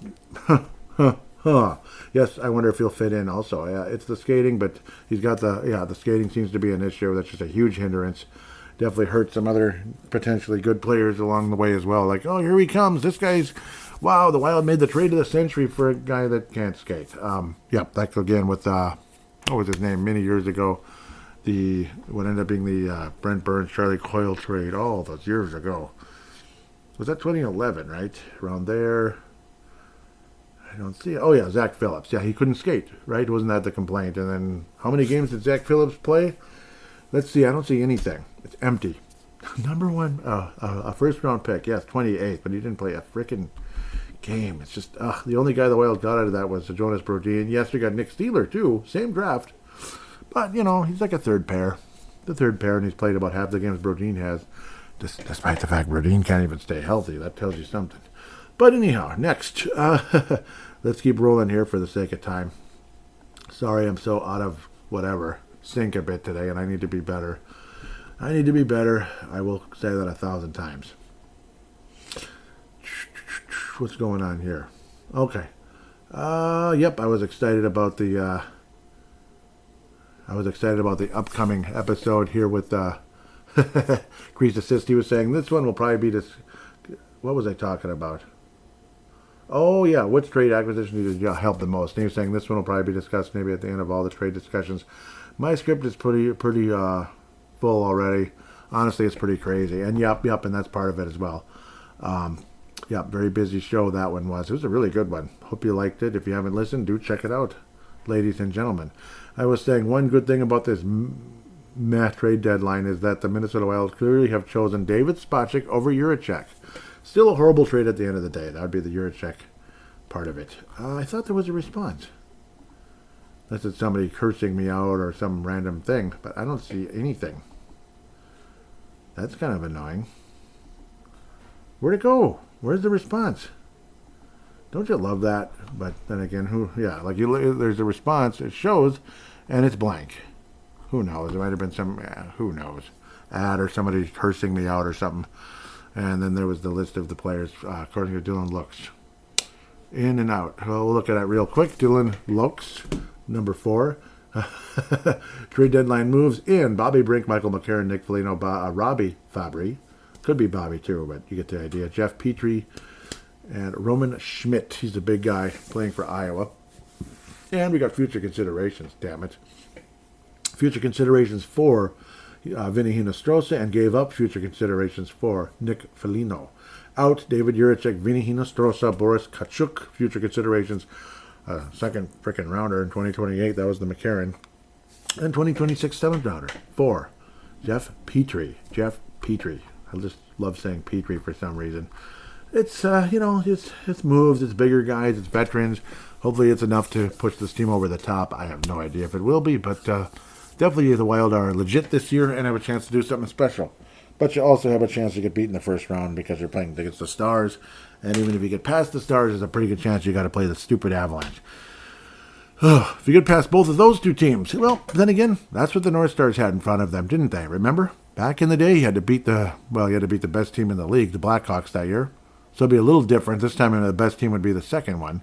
yes, I wonder if he'll fit in also. Yeah, it's the skating, but he's got the skating seems to be an issue. That's just a huge hindrance. Definitely hurt some other potentially good players along the way as well. Like, oh, here he comes. This guy's, wow, the Wild made the trade of the century for a guy that can't skate. That's again with, what was his name, many years ago. What ended up being the Brent Burns, Charlie Coyle trade all those years ago. Was that 2011, right? Around there. I don't see it. Oh, yeah, Zach Phillips. Yeah, he couldn't skate, right? Wasn't that the complaint? And then how many games did Zach Phillips play? Let's see. I don't see anything. It's empty. Number one, a first-round pick. Yes, 28th, but he didn't play a freaking game. It's just, the only guy the Wild got out of that was Jonas Brodin. Yes, we got Nick Steeler, too. Same draft. But, he's like a third pair. The third pair, and he's played about half the games Brodin has. Despite the fact Brodin can't even stay healthy. That tells you something. But anyhow, next. Let's keep rolling here for the sake of time. Sorry, I'm so out of sync a bit today, and I need to be better. I will say that 1,000 times. What's going on here? Okay. Yep, I was excited about the upcoming episode here with Crease Assist. He was saying this one will probably be what was I talking about? Oh, yeah, which trade acquisition needed help the most? And he was saying this one will probably be discussed maybe at the end of all the trade discussions. My script is pretty full already. Honestly, it's pretty crazy. And yep, and that's part of it as well. Very busy show that one was. It was a really good one. Hope you liked it. If you haven't listened, do check it out, ladies and gentlemen. I was saying one good thing about this trade deadline is that the Minnesota Wild clearly have chosen David Spacek over Juracek. Still a horrible trade at the end of the day. That would be the Juracek part of it. I thought there was a response. Unless it's somebody cursing me out or some random thing, but I don't see anything. That's kind of annoying. Where'd it go? Where's the response? Don't you love that? But then again, there's a response, it shows, and it's blank. Who knows? It might have been who knows, ad or somebody cursing me out or something. And then there was the list of the players, according to Dylan Looks. In and out. Well, we'll look at that real quick. Dylan Looks, number 4. Trade deadline moves in. Bobby Brink, Michael McCarron, Nick Foligno, Robbie Fabry. Could be Bobby too, but you get the idea. Jeff Petrie and Roman Schmidt. He's a big guy playing for Iowa. And we got future considerations, damn it. Future considerations for Vinny Hinostroza, and gave up future considerations for Nick Foligno. Out, David Juracek, Vinny Hinostroza, Boris Kachuk, future considerations. Second frickin' rounder in 2028, that was the McCarron. And 2026 seventh rounder for Jeff Petrie. I I just love saying Petrie for some reason. It's, it's moves, it's bigger guys, it's veterans. Hopefully it's enough to push this team over the top. I have no idea if it will be, but definitely the Wild are legit this year and have a chance to do something special. But you also have a chance to get beat in the first round because you're playing against the Stars. And even if you get past the Stars, there's a pretty good chance you got to play the stupid Avalanche. If you get past both of those two teams, well, then again, that's what the North Stars had in front of them, didn't they? Remember? Back in the day, you had to beat the best team in the league, the Blackhawks that year. So it'd be a little different. This time, the best team would be the second one.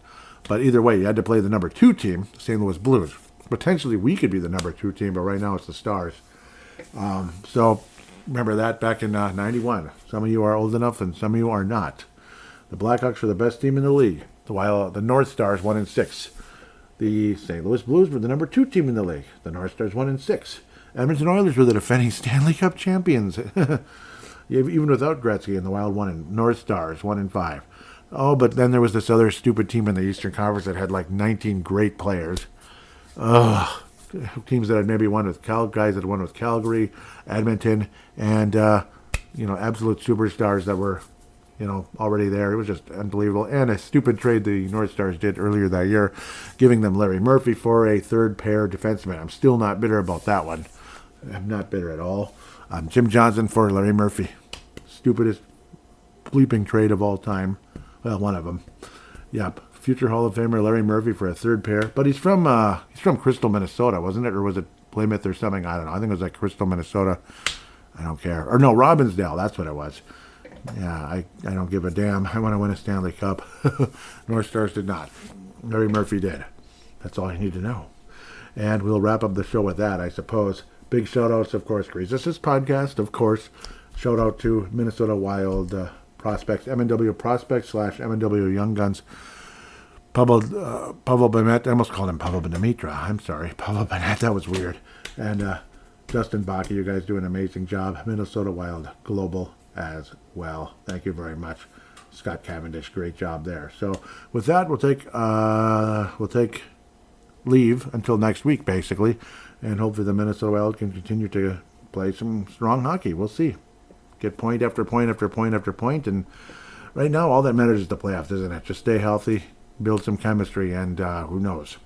But either way, you had to play the number 2 team, the St. Louis Blues. Potentially, we could be the number 2 team, but right now it's the Stars. So remember that back in 91. Some of you are old enough, and some of you are not. The Blackhawks were the best team in the league. The North Stars 1-6. The St. Louis Blues were the number 2 team in the league. The North Stars 1-6. Edmonton Oilers were the defending Stanley Cup champions. Even without Gretzky, and the Wild won in North Stars 1-5. Oh, but then there was this other stupid team in the Eastern Conference that had like 19 great players. Teams that had maybe won with guys that won with Calgary, Edmonton, and absolute superstars that were already there. It was just unbelievable. And a stupid trade the North Stars did earlier that year, giving them Larry Murphy for a third pair defenseman. I'm still not bitter about that one. I'm not bitter at all. Jim Johnson for Larry Murphy. Stupidest bleeping trade of all time. Well, one of them. Yep. Future Hall of Famer Larry Murphy for a third pair. But he's from Crystal, Minnesota, wasn't it? Or was it Plymouth or something? I don't know. I think it was like Crystal, Minnesota. I don't care. Or no, Robbinsdale. That's what it was. Yeah, I don't give a damn. I want to win a Stanley Cup. North Stars did not. Larry Murphy did. That's all you need to know. And we'll wrap up the show with that, I suppose. Big shout-outs, of course, Greasus' podcast, of course. Shout-out to Minnesota Wild prospects, MNW prospects / MNW Young Guns. Pavel Benet, I almost called him Pavel Demitra. I'm sorry, Pavel Benet, that was weird. And Justin Bakke, you guys do an amazing job. Minnesota Wild Global as well. Thank you very much. Scott Cavendish, great job there. So with that, we'll take leave until next week, basically. And hopefully the Minnesota Wild can continue to play some strong hockey. We'll see. Get point after point after point after point. And right now, all that matters is the playoffs, isn't it? Just stay healthy, build some chemistry, and who knows?